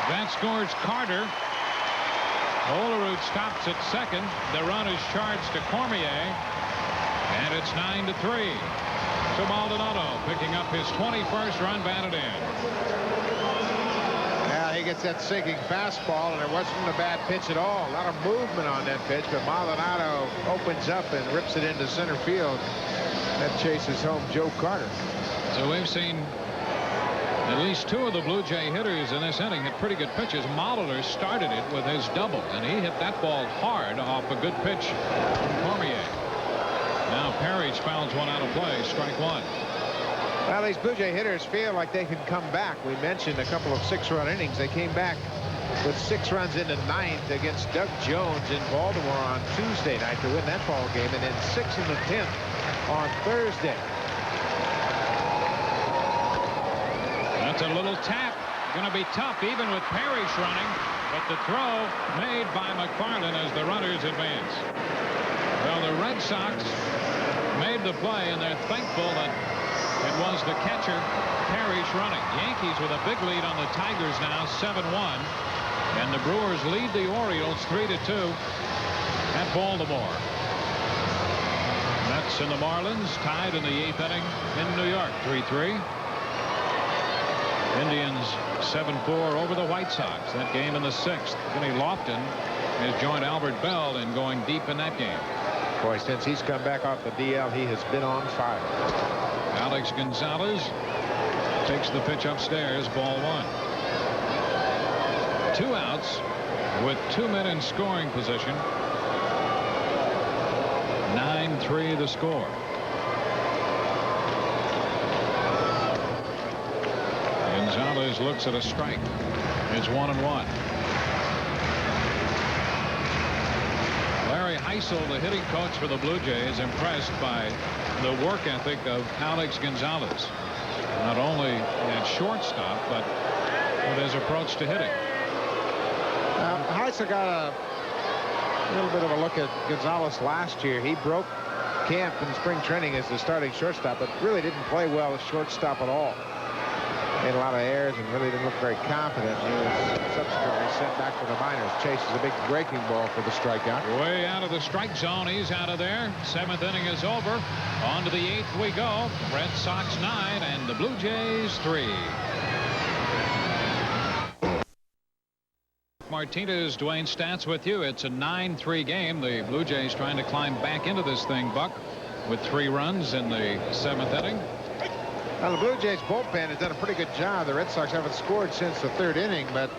That scores Carter. Olerud stops at second. The run is charged to Cormier, and it's 9-3. So Maldonado picking up his 21st run batted in. Now he gets that sinking fastball, and it wasn't a bad pitch at all. A lot of movement on that pitch, but Maldonado opens up and rips it into center field. That chases home Joe Carter. So we've seen at least 2 of the Blue Jay hitters in this inning hit pretty good pitches. Molitor started it with his double, and he hit that ball hard off a good pitch from Cormier. Now Parish fouls one out of play, strike 1. Well, these Blue Jay hitters feel like they can come back. We mentioned a couple of 6-run innings. They came back with 6 runs in the 9th against Doug Jones in Baltimore on Tuesday night to win that ball game, and then 6 in the 10th on Thursday. That's a little tap. Going to be tough even with Parish running, but the throw made by Mcfarlane as the runners advance. Well, the Red Sox made the play, and they're thankful that It was the catcher, Parish, running. Yankees with a big lead on the Tigers now, 7-1. And the Brewers lead the Orioles 3-2 at Baltimore. Mets and the Marlins tied in the 8th inning in New York, 3-3. Indians 7-4 over the White Sox. That game in the 6th. Kenny Lofton has joined Albert Bell in going deep in that game. Boy, since he's come back off the DL, he has been on fire. Alex Gonzalez takes the pitch upstairs, ball 1. 2 outs with 2 men in scoring position. 9-3 the score. Gonzalez looks at a strike. It's 1-1. Larry Heisel, the hitting coach for the Blue Jays, impressed by the work ethic of Alex Gonzalez. Not only at shortstop, but with his approach to hitting. Heisel got a little bit of a look at Gonzalez last year. He broke camp in spring training as the starting shortstop, but really didn't play well as shortstop at all. Made a lot of errors and really didn't look very confident. He was subsequently sent back to the minors. Chases a big breaking ball for the strikeout. Way out of the strike zone. He's out of there. 7th inning is over. On to the 8th we go. Red Sox 9 and the Blue Jays 3. Martinez, Dwayne Stats with you. It's a 9-3 game. The Blue Jays trying to climb back into this thing, Buck, with 3 runs in the 7th inning. Well, the Blue Jays bullpen has done a pretty good job. The Red Sox haven't scored since the 3rd inning, but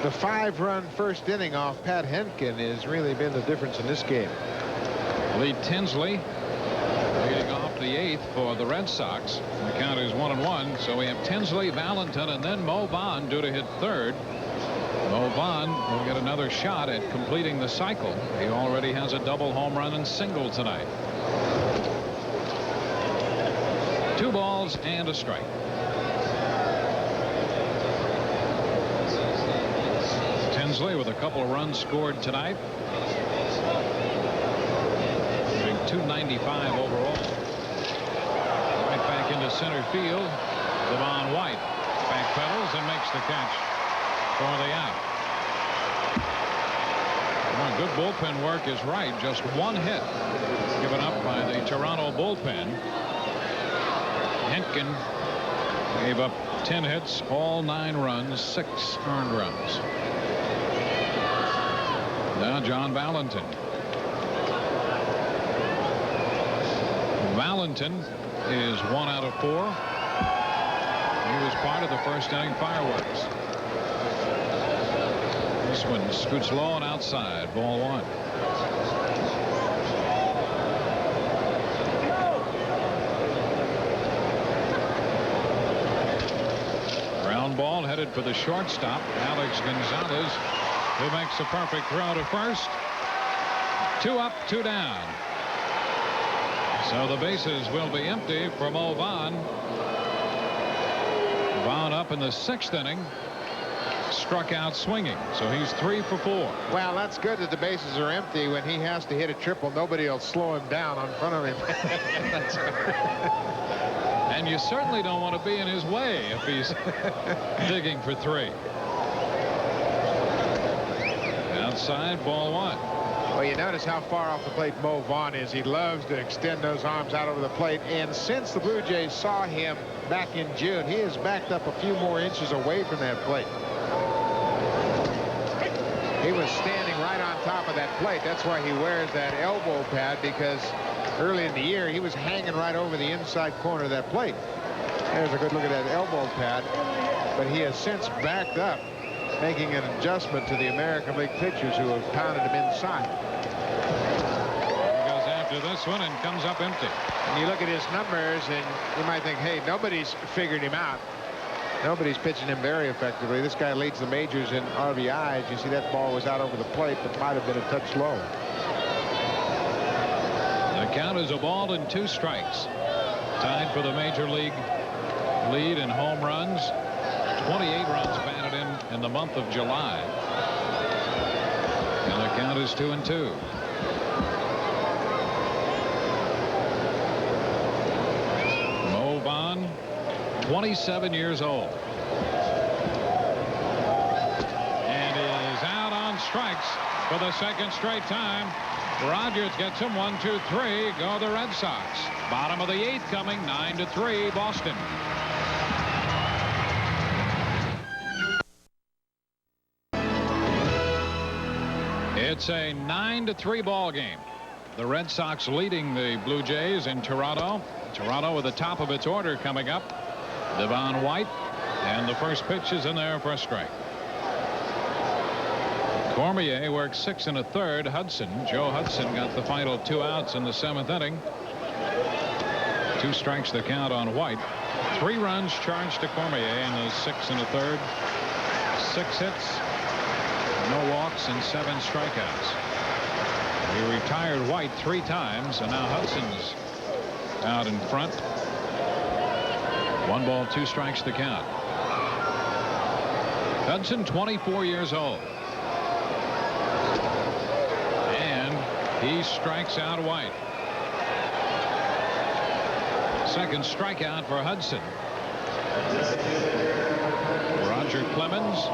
the 5-run first inning off Pat Hentgen has really been the difference in this game. Lee Tinsley leading off the 8th for the Red Sox. The count is 1-1. So we have Tinsley, Valentin, and then Mo Vaughn due to hit 3rd. Mo Vaughn will get another shot at completing the cycle. He already has a double home run and single tonight. 2 balls and a strike. Tinsley with a couple of runs scored tonight. Hitting .295 overall. Right back into center field. Devon White backpedals and makes the catch for the out. Well, good bullpen work is right. Just 1 hit given up by the Toronto bullpen. Hinkin gave up 10 hits, all 9 runs, 6 earned runs. Now John Valentin. Valentin is 1 out of 4. He was part of the first inning fireworks. This one scoots low and outside, ball 1. Ball headed for the shortstop, Alex Gonzalez, who makes a perfect throw to first. 2 up, 2 down. So the bases will be empty for Mo Vaughn. Vaughn up in the 6th inning, struck out swinging, so he's 3 for 4. Well, that's good that the bases are empty. When he has to hit a triple, nobody will slow him down in front of him. That's right. And you certainly don't want to be in his way if he's digging for 3. Outside, ball 1. Well, you notice how far off the plate Mo Vaughn is. He loves to extend those arms out over the plate. And since the Blue Jays saw him back in June, he has backed up a few more inches away from that plate. He was standing right on top of that plate. That's why he wears that elbow pad, because early in the year he was hanging right over the inside corner of that plate. There's a good look at that elbow pad. But he has since backed up, making an adjustment to the American League pitchers who have pounded him inside. He goes after this one and comes up empty. And you look at his numbers and you might think, hey, nobody's figured him out. Nobody's pitching him very effectively. This guy leads the majors in RBIs. You see that ball was out over the plate, but might have been a touch low. The count is a ball and 2 strikes. Tied for the major league lead in home runs. 28 runs batted in the month of July. And the count is 2-2. Mo Vaughn 27 years old. And is out on strikes for the second straight time. Rogers gets him. 1, 2, 3. Go the Red Sox. Bottom of the 8th coming. 9-3 Boston. It's a 9-3 ball game. The Red Sox leading the Blue Jays in Toronto. Toronto with the top of its order coming up. Devon White, and the first pitch is in there for a strike. Cormier worked 6 1/3. Hudson, Joe Hudson, got the final 2 outs in the 7th inning. 2 strikes the count on White. 3 runs charged to Cormier in the 6 1/3. 6 hits, no walks, and 7 strikeouts. He retired White 3 times, and now Hudson's out in front. 1 ball, 2 strikes to count. Hudson, 24 years old. And he strikes out White. Second strikeout for Hudson. Roger Clemens,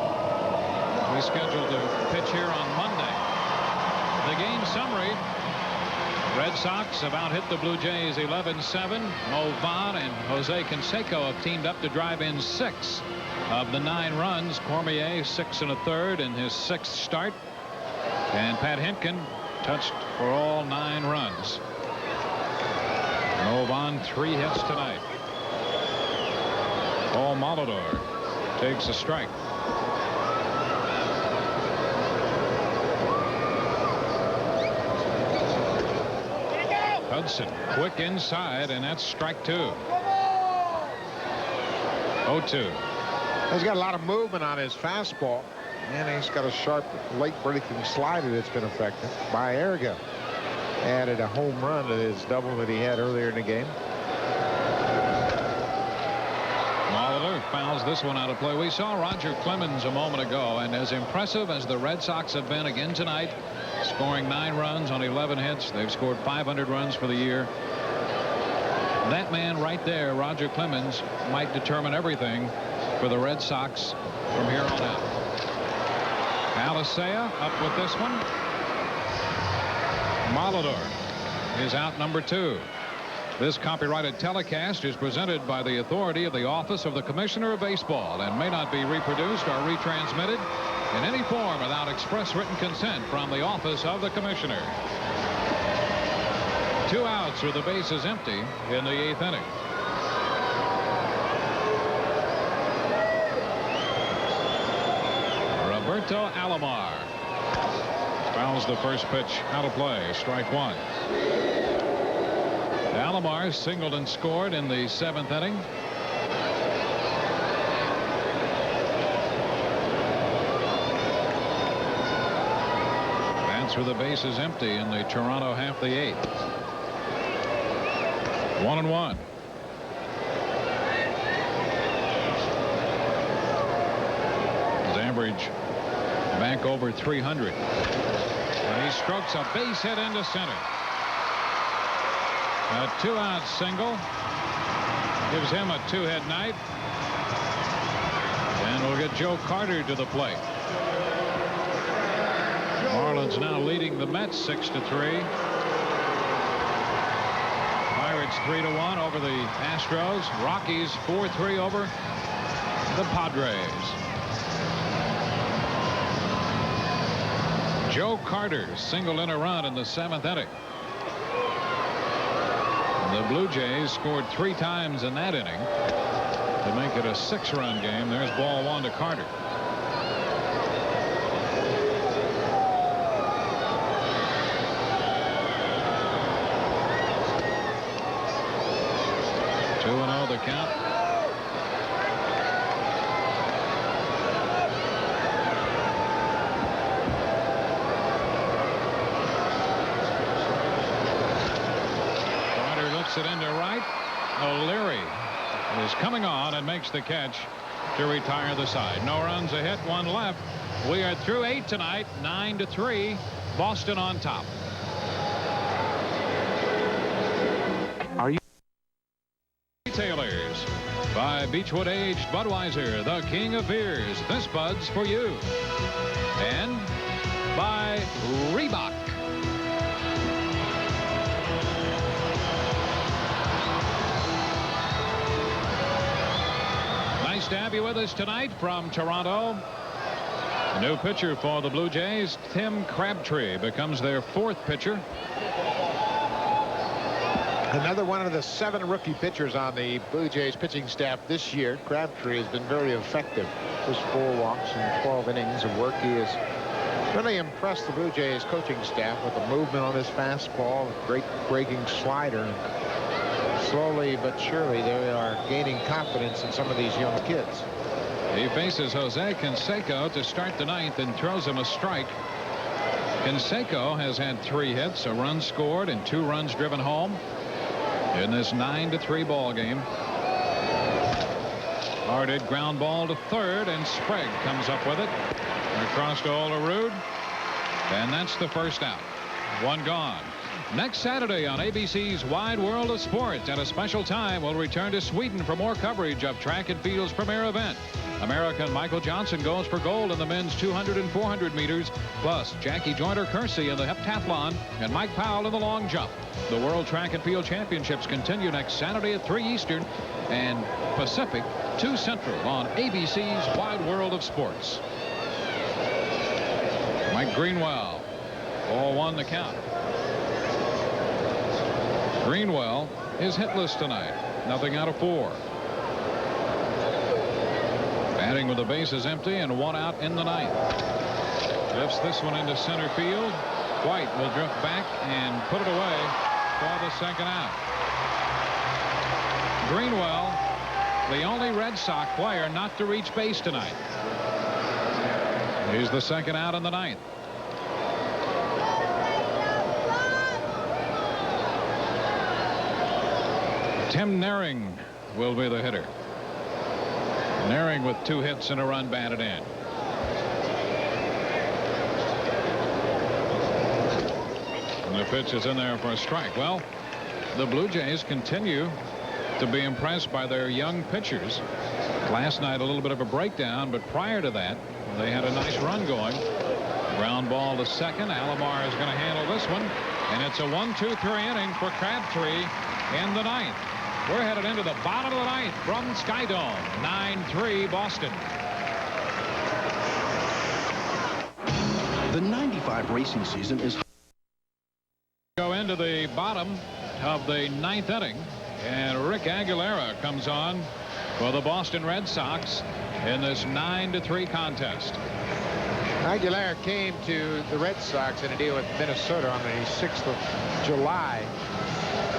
we scheduled to pitch here on Monday. The game summary: Red Sox have out hit the Blue Jays 11-7. Mo Vaughn and Jose Canseco have teamed up to drive in 6 of the 9 runs. Cormier 6 1/3 in his 6th start, and Pat Hinkin touched for all 9 runs. Mo Vaughn 3 hits tonight. Paul Molitor takes a strike. Hudson quick inside, and that's strike 2. 0-2. He's got a lot of movement on his fastball, and he's got a sharp late breaking slider that's been effective. Baerga added a home run to his double that he had earlier in the game. Molitor fouls this one out of play. We saw Roger Clemens a moment ago, and as impressive as the Red Sox have been again tonight, scoring 9 runs on 11 hits. They've scored 500 runs for the year. That man right there, Roger Clemens, might determine everything for the Red Sox from here on out. Alicea up with this one. Molitor is out number 2. This copyrighted telecast is presented by the authority of the Office of the Commissioner of Baseball and may not be reproduced or retransmitted in any form without express written consent from the Office of the Commissioner. 2 outs with the bases empty in the 8th inning. Roberto Alomar fouls the first pitch out of play. Strike 1. Alomar singled and scored in the 7th inning. With the bases empty in the Toronto half the 8th. 1-1. His average back over 300. And he strokes a base hit into center. A 2-out single gives him a 2-hit night. And we'll get Joe Carter to the plate. Marlins now leading the Mets 6-3. Pirates 3-1 over the Astros. Rockies 4-3 over the Padres. Joe Carter singled in a run in the 7th inning. The Blue Jays scored 3 times in that inning to make it a 6-run game. There's ball 1 to Carter. The count. Carter looks it into right. O'Leary is coming on and makes the catch to retire the side. No runs, a hit, 1 left. We are through 8 tonight. 9-3. Boston on top. Retailers. 5 Beechwood Aged Budweiser, the king of beers. This Bud's for you. And by Reebok. Nice to have you with us tonight from Toronto. A new pitcher for the Blue Jays, Tim Crabtree, becomes their 4th pitcher. Another one of the 7 rookie pitchers on the Blue Jays pitching staff this year. Crabtree has been very effective. Just 4 walks and 12 innings of work. He has really impressed the Blue Jays coaching staff with the movement on his fastball, a great breaking slider. Slowly but surely they are gaining confidence in some of these young kids. He faces Jose Canseco to start the 9th and throws him a strike. Canseco has had 3 hits, a run scored, and 2 runs driven home in this 9-3 ball game. Hard-hit ground ball to third, and Sprague comes up with it across to Olerud, and that's the first out. 1 gone. Next Saturday on ABC's Wide World of Sports at a special time, we'll return to Sweden for more coverage of track and field's premier event. American Michael Johnson goes for gold in the men's 200 and 400 meters, plus Jackie Joyner-Kersee in the heptathlon and Mike Powell in the long jump. The World Track and Field Championships continue next Saturday at 3 Eastern and Pacific, 2 Central on ABC's Wide World of Sports. Mike Greenwell, 0-1 the count. Greenwell is hitless tonight, nothing out of 4. Batting with the bases empty and 1 out in the 9th. Lifts this one into center field. White will drift back and put it away for the 2nd out. Greenwell, the only Red Sox player not to reach base tonight. He's the 2nd out in the 9th. Tim Naring will be the hitter. Naring with 2 hits and a run batted in. And the pitch is in there for a strike. Well, the Blue Jays continue to be impressed by their young pitchers. Last night a little bit of a breakdown, but prior to that they had a nice run going. Ground ball to second. Alomar is going to handle this one, and it's a 1-2-3 inning for Crabtree in the 9th. We're headed into the bottom of the 9th from Skydome. 9-3 Boston. The 95 racing season is... Go into the bottom of the 9th inning, and Rick Aguilera comes on for the Boston Red Sox in this 9-3 contest. Aguilera came to the Red Sox in a deal with Minnesota on the 6th of July.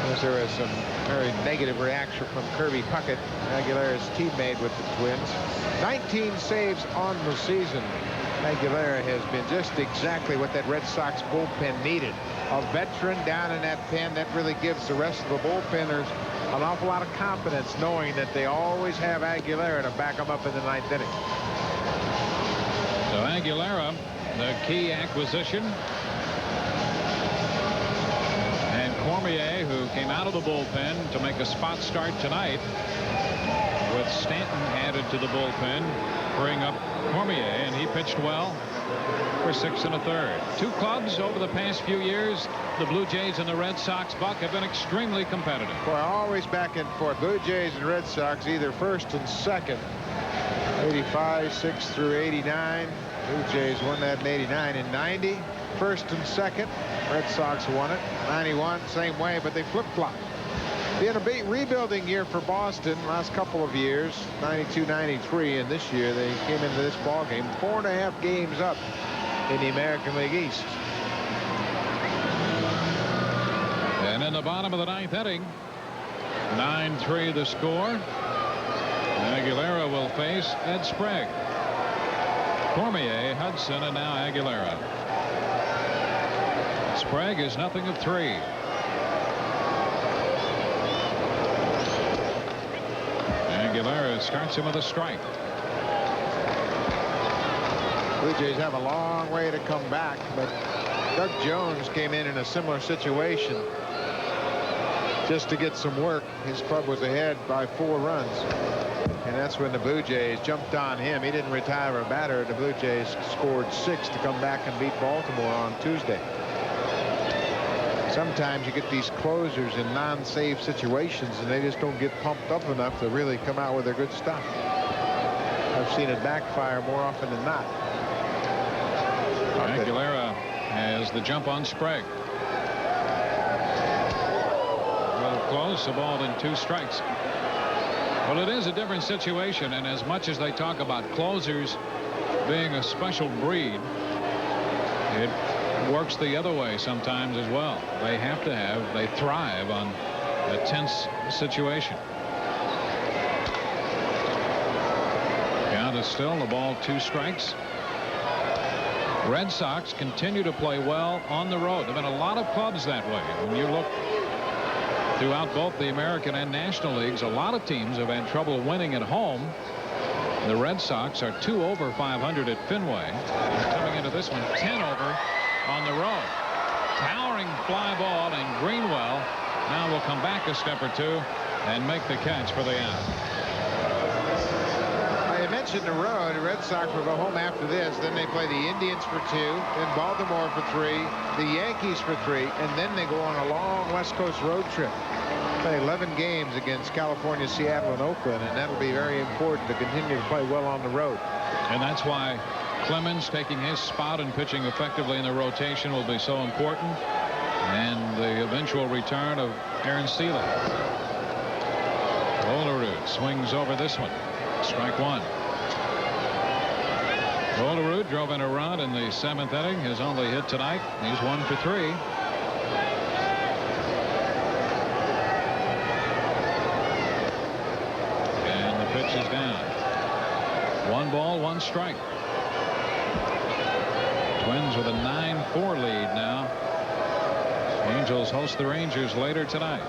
As there was some very negative reaction from Kirby Puckett, Aguilera's teammate with the Twins. 19 saves on the season. Aguilera has been just exactly what that Red Sox bullpen needed. A veteran down in that pen that really gives the rest of the bullpenners an awful lot of confidence, knowing that they always have Aguilera to back them up in the 9th inning. So Aguilera, the key acquisition. Cormier, who came out of the bullpen to make a spot start tonight, with Stanton added to the bullpen, bring up Cormier, and he pitched well for 6 1/3. 2 clubs over the past few years. The Blue Jays and the Red Sox, Buck, have been extremely competitive. Boy, always back and forth. Blue Jays and Red Sox either 1st and 2nd. 85, 6 through 89. Blue Jays won that in 89 and 90. 1st and 2nd. Red Sox won it. 91, same way, but they flip-flopped. They had a rebuilding year for Boston last couple of years, 92, 93, and this year they came into this ball game 4.5 games up in the American League East. And in the bottom of the 9th inning, 9-3 the score. Aguilera will face Ed Sprague. Cormier, Hudson, and now Aguilera. Sprague is nothing of 3. Aguilera starts him with a strike. Blue Jays have a long way to come back, but Doug Jones came in a similar situation just to get some work. His club was ahead by 4 runs. And that's when the Blue Jays jumped on him. He didn't retire a batter. The Blue Jays scored 6 to come back and beat Baltimore on Tuesday. Sometimes you get these closers in non-save situations and they just don't get pumped up enough to really come out with their good stuff. I've seen it backfire more often than not. Aguilera has the jump on Sprague. A little close, a ball and 2 strikes. Well, it is a different situation, and as much as they talk about closers being a special breed, it works the other way sometimes as well. They thrive on a tense situation. Count is still, the ball, 2 strikes. Red Sox continue to play well on the road. There have been a lot of clubs that way. When you look throughout both the American and National Leagues, a lot of teams have had trouble winning at home. The Red Sox are 2 over 500 at Fenway. Coming into this one, 10 over on the road. Towering fly ball, and Greenwell now will come back a step or 2 and make the catch for the out. I mentioned the road. The Red Sox will go home after this. Then they play the Indians for 2, then Baltimore for 3, the Yankees for 3, and then they go on a long West Coast road trip. Play 11 games against California, Seattle, and Oakland, and that'll be very important to continue to play well on the road. And that's why Clemens taking his spot and pitching effectively in the rotation will be so important, and the eventual return of Aaron Seeley. Olerud swings over this one. Strike 1. Olerud drove in a run in the 7th inning. His only hit tonight. He's 1 for 3. And the pitch is down. 1 ball, 1 strike. Twins with a 9-4 lead now. Angels host the Rangers later tonight.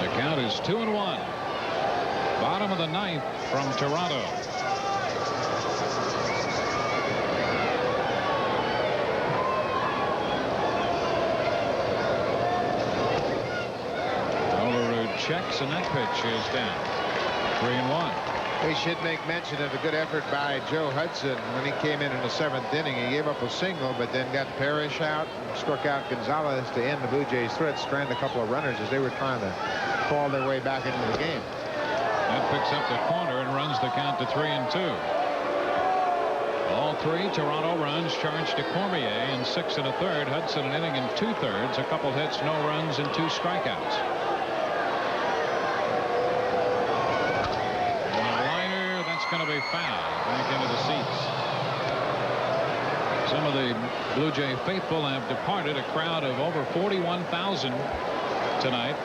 The count is 2-1. Bottom of the 9th from Toronto. Olerud checks, and that pitch is down. 3-1. They should make mention of a good effort by Joe Hudson when he came in the 7th inning. He gave up a single, but then got Parish out and struck out Gonzalez to end the Blue Jays' threat, strand a couple of runners as they were trying to claw their way back into the game. That picks up the corner and runs the count to 3-2. All 3 Toronto runs charged to Cormier in 6 1/3. Hudson an inning and 2/3. A couple hits, no runs, and 2 strikeouts. Going to be fouled back into the seats. Some of the Blue Jay faithful have departed. A crowd of over 41,000 tonight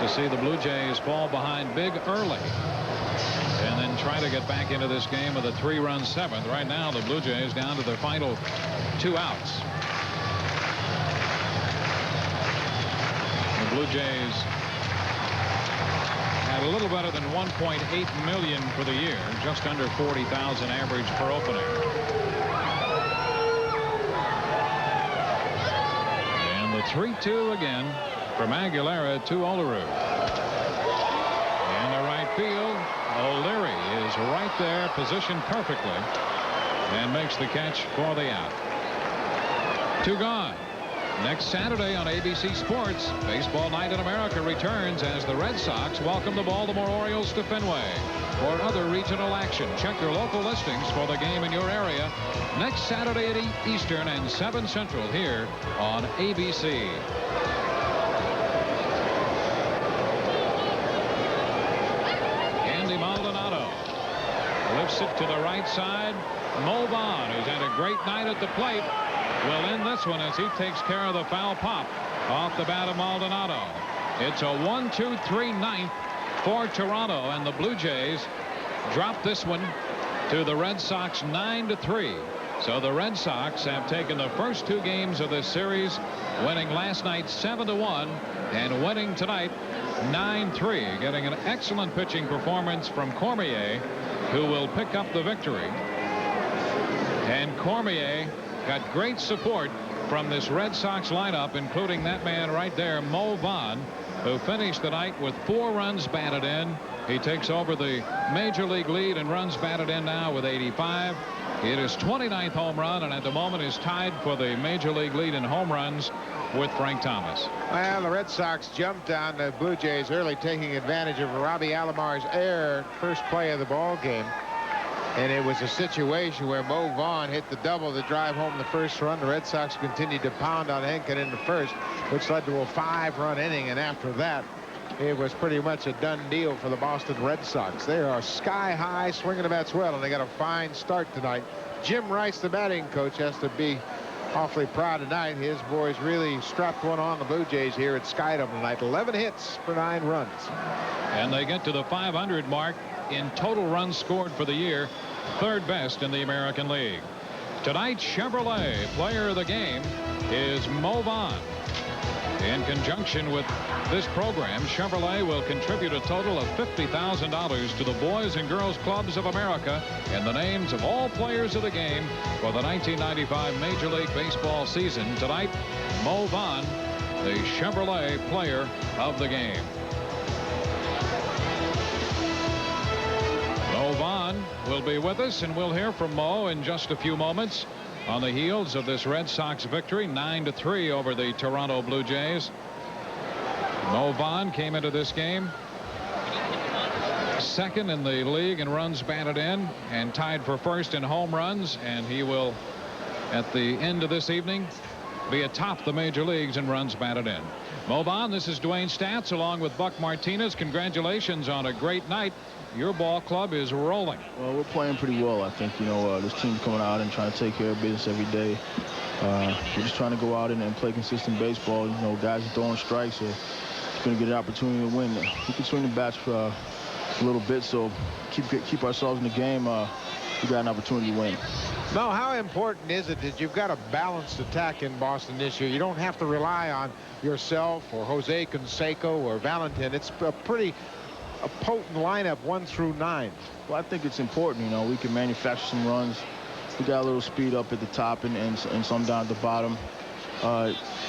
to see the Blue Jays fall behind big early and then try to get back into this game with a 3-run 7th. Right now the Blue Jays down to their final 2 outs. The Blue Jays had a little better than 1.8 million for the year, just under 40,000 average per opening. And the 3-2 again from Aguilera to Olerud. In the right field, O'Leary is right there, positioned perfectly, and makes the catch for the out. 2 gone. Next Saturday on ABC Sports, Baseball Night in America returns as the Red Sox welcome the Baltimore Orioles to Fenway. For other regional action, check your local listings for the game in your area next Saturday at 8 Eastern and 7 Central here on ABC. Andy Maldonado lifts it to the right side. Mo Vaughn, who's had a great night at the plate, will end this one as he takes care of the foul pop off the bat of Maldonado. It's a 1-2-3 ninth for Toronto, and the Blue Jays drop this one to the Red Sox 9-3. So the Red Sox have taken the first 2 games of this series, winning last night 7-1 and winning tonight 9-3, getting an excellent pitching performance from Cormier, who will pick up the victory. And Cormier got great support from this Red Sox lineup, including that man right there, Mo Vaughn, who finished the night with 4 runs batted in. He takes over the major league lead in runs batted in now with 85. It is 29th home run, and at the moment is tied for the major league lead in home runs with Frank Thomas. Well, the Red Sox jumped on the Blue Jays early, taking advantage of Robbie Alomar's error first play of the ball game. And it was a situation where Mo Vaughn hit the double to drive home the first run. The Red Sox continued to pound on Hinkin in the first, which led to a 5-run inning. And after that, it was pretty much a done deal for the Boston Red Sox. They are sky high, swinging the bats well, and they got a fine start tonight. Jim Rice, the batting coach, has to be awfully proud tonight. His boys really strapped one on the Blue Jays here at Skydome tonight. 11 hits for 9 runs. And they get to the 500 mark in total runs scored for the year, 3rd best in the American League. Tonight's Chevrolet player of the game is Mo Vaughn. In conjunction with this program, Chevrolet will contribute a total of $50,000 to the Boys and Girls Clubs of America in the names of all players of the game for the 1995 Major League Baseball season. Tonight, Mo Vaughn, the Chevrolet player of the game. Mo Vaughn will be with us, and we'll hear from Mo in just a few moments on the heels of this Red Sox victory 9-3 over the Toronto Blue Jays. Mo Vaughn came into this game 2nd in the league in runs batted in and tied for 1st in home runs, and he will at the end of this evening be atop the major leagues in runs batted in. Mo Vaughn, this is Dwayne Statz along with Buck Martinez. Congratulations on a great night. Your ball club is rolling. Well, we're playing pretty well, I think. You know, this team's coming out and trying to take care of business every day. We're just trying to go out and play consistent baseball. You know, guys are throwing strikes, so it's going to get an opportunity to win. We can swing the bats for a little bit, so keep ourselves in the game. We got an opportunity to win. Mo, how important is it that you've got a balanced attack in Boston this year? You don't have to rely on yourself or Jose Canseco or Valentin. It's a potent lineup 1 through 9. Well, I think it's important. You know, we can manufacture some runs. We got a little speed up at the top and some down at the bottom.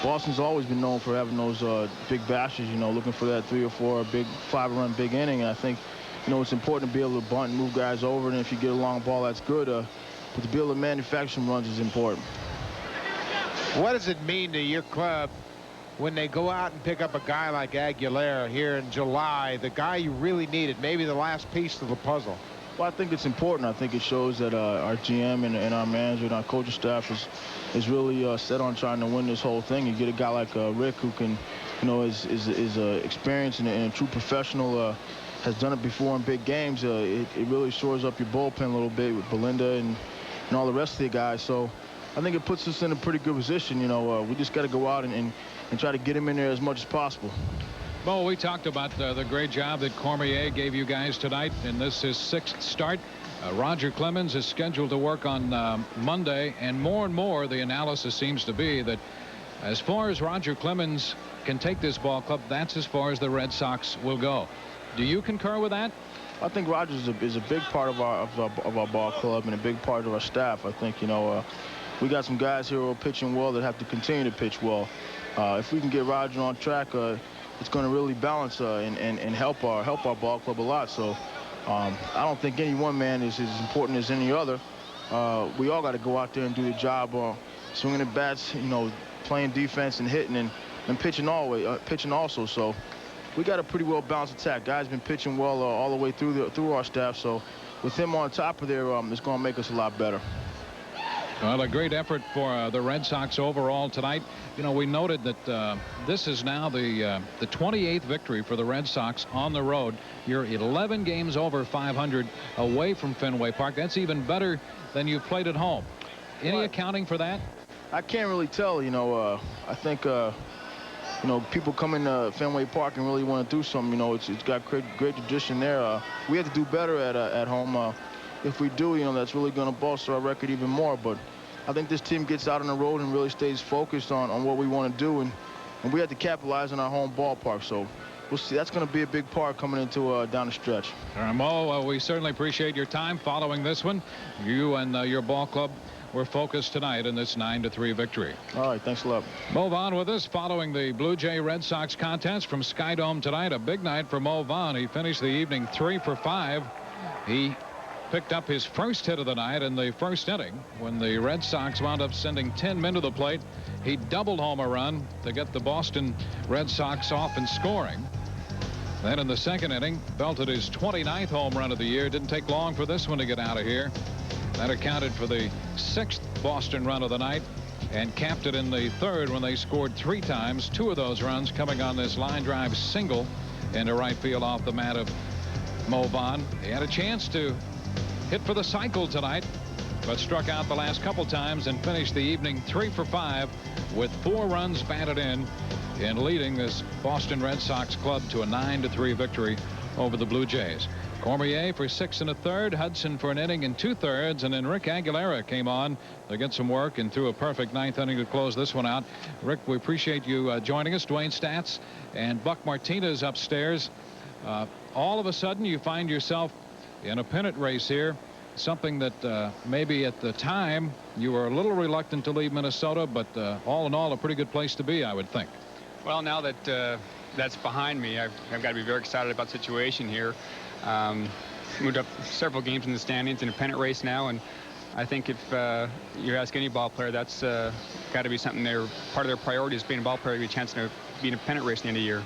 Boston's always been known for having those big bashes, you know, looking for that 3 or 4 big 5-run big inning. And I think, you know, it's important to be able to bunt and move guys over. And if you get a long ball, that's good. But to be able to manufacture some runs is important. What does it mean to your club when they go out and pick up a guy like Aguilera here in July, the guy you really needed, maybe the last piece of the puzzle? Well, I think it's important. I think it shows that our GM and our manager and our coaching staff is really set on trying to win this whole thing. You get a guy like Rick, who can, you know, is experienced and a true professional, has done it before in big games. It really shores up your bullpen a little bit with Belinda and all the rest of the guys. So I think it puts us in a pretty good position. You know, we just got to go out and try to get him in there as much as possible. Well, we talked about the great job that Cormier gave you guys tonight, and this is 6th start. Roger Clemens is scheduled to work on Monday, and more the analysis seems to be that as far as Roger Clemens can take this ball club, that's as far as the Red Sox will go. Do you concur with that? I think Rogers is a big part of our ball club and a big part of our staff. I think, you know, we got some guys here who are pitching well that have to continue to pitch well. If we can get Roger on track, it's going to really balance and help our ball club a lot. So I don't think any one man is as important as any other. We all got to go out there and do the job, swinging the bats, you know, playing defense and hitting and pitching also. So we got a pretty well balanced attack. Guys been pitching well all the way through our staff. So with him on top of there, it's going to make us a lot better. Well, a great effort for the Red Sox overall tonight. You know, we noted that this is now the 28th victory for the Red Sox on the road. You're 11 games over 500 away from Fenway Park. That's even better than you've played at home. Any accounting for that? I can't really tell. You know, I think you know, people come into Fenway Park and really want to do something. You know, it's got great tradition there. We have to do better at home. If we do, you know, that's really going to bolster our record even more. But I think this team gets out on the road and really stays focused on what we want to do, and we have to capitalize on our home ballpark. So we'll see. That's going to be a big part coming into down the stretch. Mo, we certainly appreciate your time following this one. You and your ball club were focused tonight in this 9-3 victory. All right, thanks a lot. Mo Vaughn with us following the Blue Jay Red Sox contest from Sky Dome tonight. A big night for Mo Vaughn. He finished the evening 3 for 5. He picked up his first hit of the night in the first inning when the Red Sox wound up sending 10 men to the plate. He doubled home a run to get the Boston Red Sox off and scoring. Then in the second inning, belted his 29th home run of the year. Didn't take long for this one to get out of here. That accounted for the 6th Boston run of the night, and capped it in the third when they scored 3 times. 2 of those runs coming on this line drive single into right field off the mat of Mo Vaughn. He had a chance to hit for the cycle tonight, but struck out the last couple times and finished the evening 3 for 5 with 4 runs batted in leading this Boston Red Sox club to a 9-3 victory over the Blue Jays. Cormier for 6 1/3, Hudson for an inning and 2/3, and then Rick Aguilera came on to get some work and threw a perfect 9th inning to close this one out. Rick, we appreciate you joining us. Dwayne Stats and Buck Martinez upstairs. All of a sudden you find yourself in a pennant race here, something that maybe at the time you were a little reluctant to leave Minnesota, but all in all a pretty good place to be, I would think. Well, now that that's behind me, I've got to be very excited about the situation here. Moved up several games in the standings in a pennant race now, and I think if you ask any ball player, that's got to be something part of their priority is being a ball player, get a chance to be in a pennant race at the end of the year.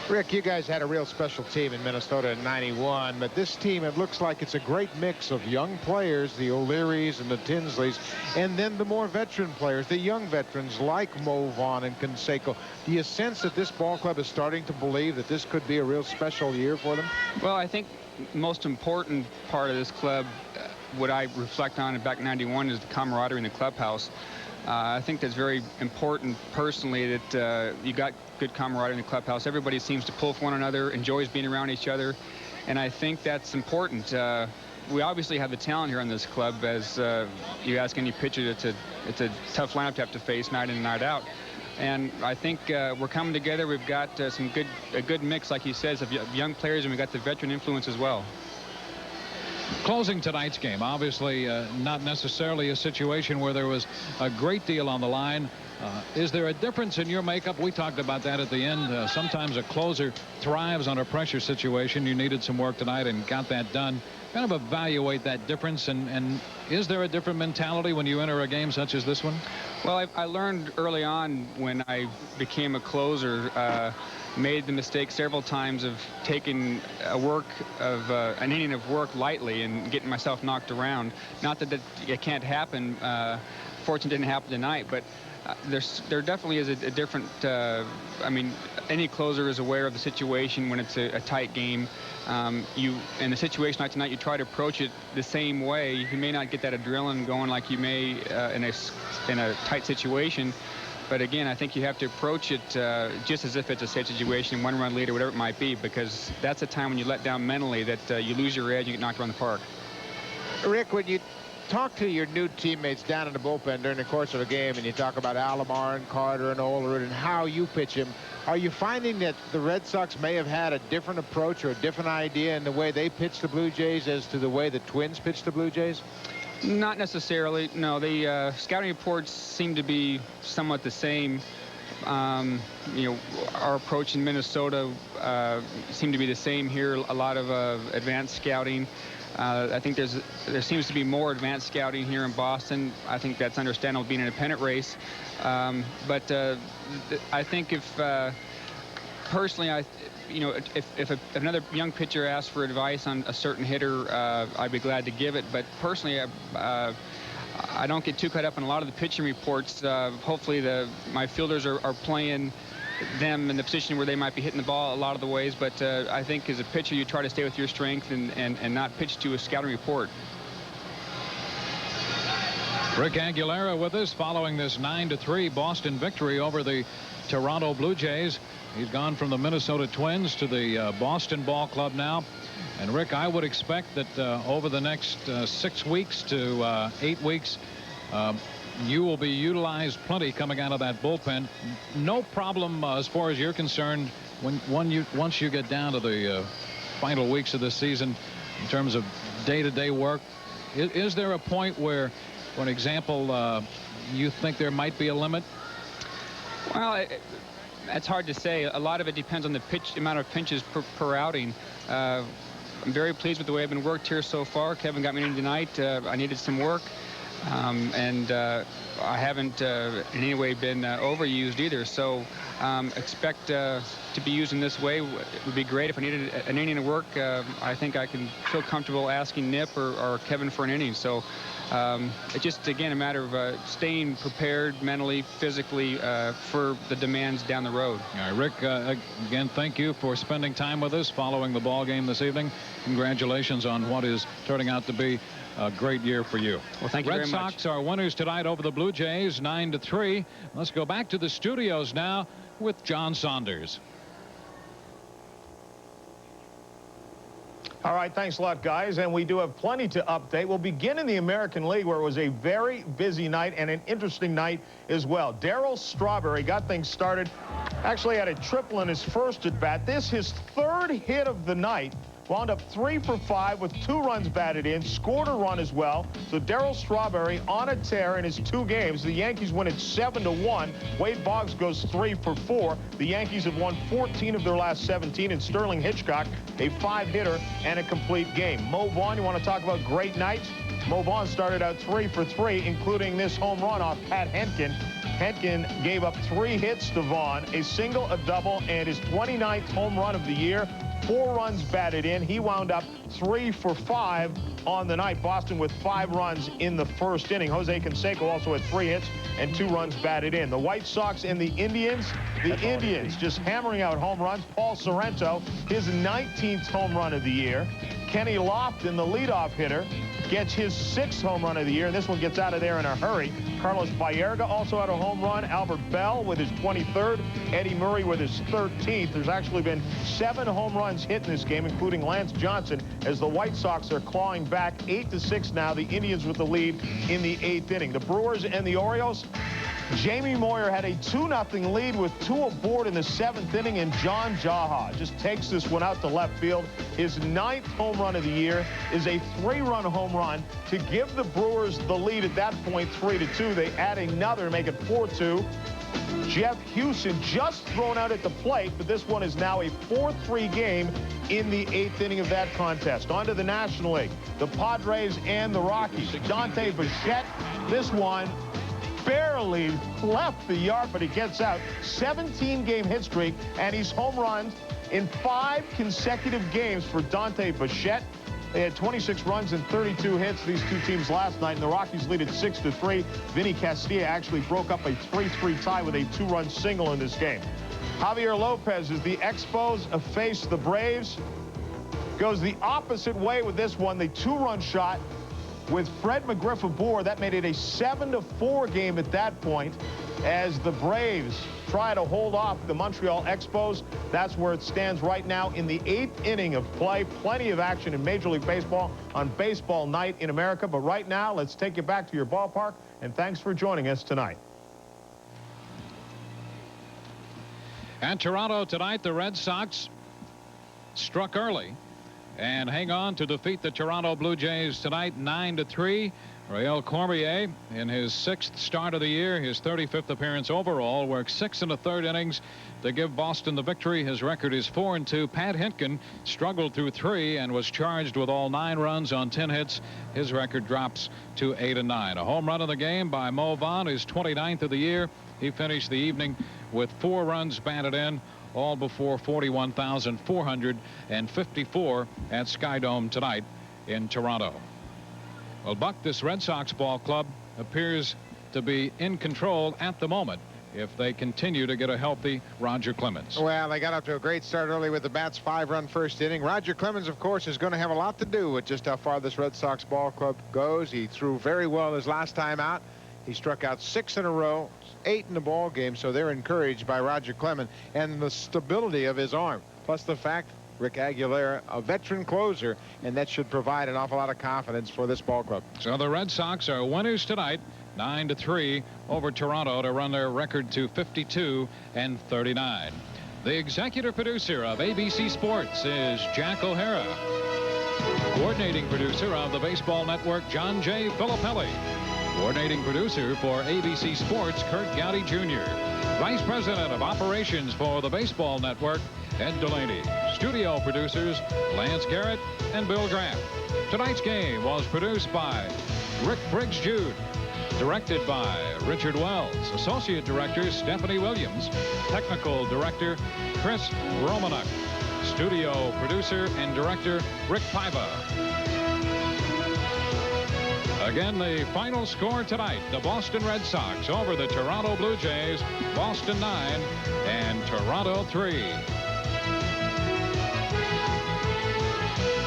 Rick, you guys had a real special team in Minnesota in '91, but this team, it looks like it's a great mix of young players, the O'Learys and the Tinsleys, and then the more veteran players, the young veterans like Mo Vaughn and Canseco. Do you sense that this ball club is starting to believe that this could be a real special year for them? Well, I think the most important part of this club, what I reflect on back in '91, is the camaraderie in the clubhouse. I think that's very important personally, that you got good camaraderie in the clubhouse. Everybody seems to pull for one another, enjoys being around each other, and I think that's important. We obviously have the talent here on this club. As you ask any pitcher, it's a tough lineup to have to face night in and night out. And I think we're coming together. We've got a good mix, like he says, of young players, and we've got the veteran influence as well. Closing tonight's game, obviously not necessarily a situation where there was a great deal on the line. Is there a difference in your makeup? We talked about that at the end. Sometimes a closer thrives on a pressure situation. You needed some work tonight and got that done. Kind of evaluate that difference, and is there a different mentality when you enter a game such as this one? Well, I learned early on when I became a closer, made the mistake several times of taking an inning of work lightly and getting myself knocked around. Not that it can't happen. Fortunately, it didn't happen tonight, but there definitely is a different. I mean, any closer is aware of the situation when it's a tight game. In a situation like tonight, you try to approach it the same way. You may not get that adrenaline going like you may in a tight situation. But again, I think you have to approach it just as if it's a safe situation, 1-run lead or whatever it might be, because that's a time when you let down mentally, that you lose your edge, you get knocked around the park. Rick, when you talk to your new teammates down in the bullpen during the course of a game, and you talk about Alomar and Carter and Olerud and how you pitch him, are you finding that the Red Sox may have had a different approach or a different idea in the way they pitch the Blue Jays as to the way the Twins pitch the Blue Jays? Not necessarily. No, the scouting reports seem to be somewhat the same. You know, our approach in Minnesota seemed to be the same here. A lot of advanced scouting. I think there seems to be more advanced scouting here in Boston. I think that's understandable being in a pennant race. But I think if personally, you know, if another young pitcher asks for advice on a certain hitter, I'd be glad to give it. But personally, I don't get too caught up in a lot of the pitching reports. Hopefully my fielders are playing them in the position where they might be hitting the ball a lot of the ways. But I think as a pitcher, you try to stay with your strength and not pitch to a scouting report. Rick Aguilera with us following this 9-3 Boston victory over the Toronto Blue Jays. He's gone from the Minnesota Twins to the Boston Ball Club now. And Rick, I would expect that over the next 6 weeks to 8 weeks, you will be utilized plenty coming out of that bullpen. No problem as far as you're concerned once you get down to the final weeks of the season in terms of day-to-day work. Is there a point where for an example, you think there might be a limit? Well, that's hard to say. A lot of it depends on the amount of pinches per outing. I'm very pleased with the way I've been worked here so far. Kevin got me in tonight. I needed some work, and I haven't in any way been overused either. So expect to be used in this way. It would be great if I needed an inning of work. I think I can feel comfortable asking Nip or Kevin for an inning. So it's just, again, a matter of staying prepared mentally, physically for the demands down the road. All right, Rick, again, thank you for spending time with us following the ball game this evening. Congratulations on what is turning out to be a great year for you. Well, thank you very much. Red Sox are winners tonight over the Blue Jays, 9-3. Let's go back to the studios now with John Saunders. All right, thanks a lot, guys. And we do have plenty to update. We'll begin in the American League, where it was a very busy night and an interesting night as well. Daryl Strawberry got things started. Actually had a triple in his first at bat. This his third hit of the night. Wound up 3 for 5 with 2 runs batted in, scored a run as well. So Daryl Strawberry on a tear in his 2 games. The Yankees win it 7-1. Wade Boggs goes 3 for 4. The Yankees have won 14 of their last 17, and Sterling Hitchcock, a 5-hitter and a complete game. Mo Vaughn, you want to talk about great nights? Mo Vaughn started out 3 for 3, including this home run off Pat Hentgen. Hentgen gave up 3 hits to Vaughn, a single, a double, and his 29th home run of the year. 4 runs batted in. He wound up 3 for 5 on the night. Boston with 5 runs in the first inning. Jose Canseco also had 3 hits and 2 runs batted in. The White Sox and the Indians just hammering out home runs. Paul Sorrento, his 19th home run of the year. Kenny Lofton, the leadoff hitter, gets his 6th home run of the year, and this one gets out of there in a hurry. Carlos Baerga also had a home run. Albert Bell with his 23rd. Eddie Murray with his 13th. There's actually been 7 home runs hit in this game, including Lance Johnson, as the White Sox are clawing back 8-6 now. The Indians with the lead in the 8th inning. The Brewers and the Orioles. Jamie Moyer had a 2-0 lead with 2 aboard in the 7th inning, and John Jaha just takes this one out to left field. His 9th home run of the year is a 3-run home run to give the Brewers the lead at that point, 3-2. They add another to make it 4-2. Jeff Hewson just thrown out at the plate, but this one is now a 4-3 game in the 8th inning of that contest. On to the National League. The Padres and the Rockies. Dante Bichette, this one barely left the yard, but he gets out. 17-game hit streak, and he's home runs in 5 consecutive games for Dante Bichette. They had 26 runs and 32 hits, these 2 teams last night, and the Rockies lead at 6-3. Vinny Castilla actually broke up a 3-3 tie with a 2-run single in this game. Javier Lopez, as the Expos face the Braves, goes the opposite way with this one. The 2-run shot with Fred McGriff aboard. That made it a 7-4 game at that point as the Braves try to hold off the Montreal Expos. That's where it stands right now in the 8th inning of play. Plenty of action in Major League Baseball on baseball night in America. But right now, let's take you back to your ballpark, and thanks for joining us tonight. And Toronto tonight, the Red Sox struck early and hang on to defeat the Toronto Blue Jays tonight, 9-3. Rheal Cormier, in his 6th start of the year, his 35th appearance overall, worked 6 1/3 innings to give Boston the victory. His record is 4-2. Pat Hinkin struggled through 3 and was charged with all 9 runs on 10 hits. His record drops to 8-9. A home run in the game by Mo Vaughn, his 29th of the year. He finished the evening with 4 runs batted in, all before 41,454 at Skydome tonight in Toronto. Well, Buck, this Red Sox ball club appears to be in control at the moment if they continue to get a healthy Roger Clemens. Well, they got up to a great start early with the Bats' 5-run first inning. Roger Clemens, of course, is going to have a lot to do with just how far this Red Sox ball club goes. He threw very well his last time out. He struck out 6 in a row, 8 in the ball game, so they're encouraged by Roger Clemens and the stability of his arm, plus the fact Rick Aguilera, a veteran closer, and that should provide an awful lot of confidence for this ball club. So the Red Sox are winners tonight, 9-3 over Toronto to run their record to 52-39. The executive producer of ABC Sports is Jack O'Hara. Coordinating producer of the Baseball Network, John J. Filippelli. Coordinating producer for ABC Sports, Kurt Gowdy Jr. Vice President of Operations for the Baseball Network, Ed Delaney. Studio producers, Lance Garrett and Bill Grant. Tonight's game was produced by Rick Briggs Jude. Directed by Richard Wells. Associate Director, Stephanie Williams. Technical Director, Chris Romanuk. Studio Producer and Director, Rick Paiva. Again, the final score tonight, the Boston Red Sox over the Toronto Blue Jays, Boston 9 and Toronto 3.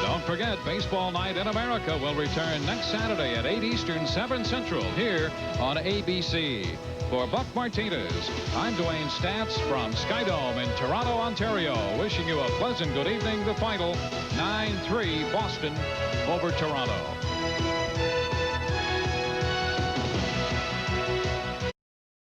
Don't forget, Baseball Night in America will return next Saturday at 8 Eastern, 7 Central here on ABC. For Buck Martinez, I'm Dwayne Stats from Skydome in Toronto, Ontario, wishing you a pleasant good evening. The final 9-3 Boston over Toronto.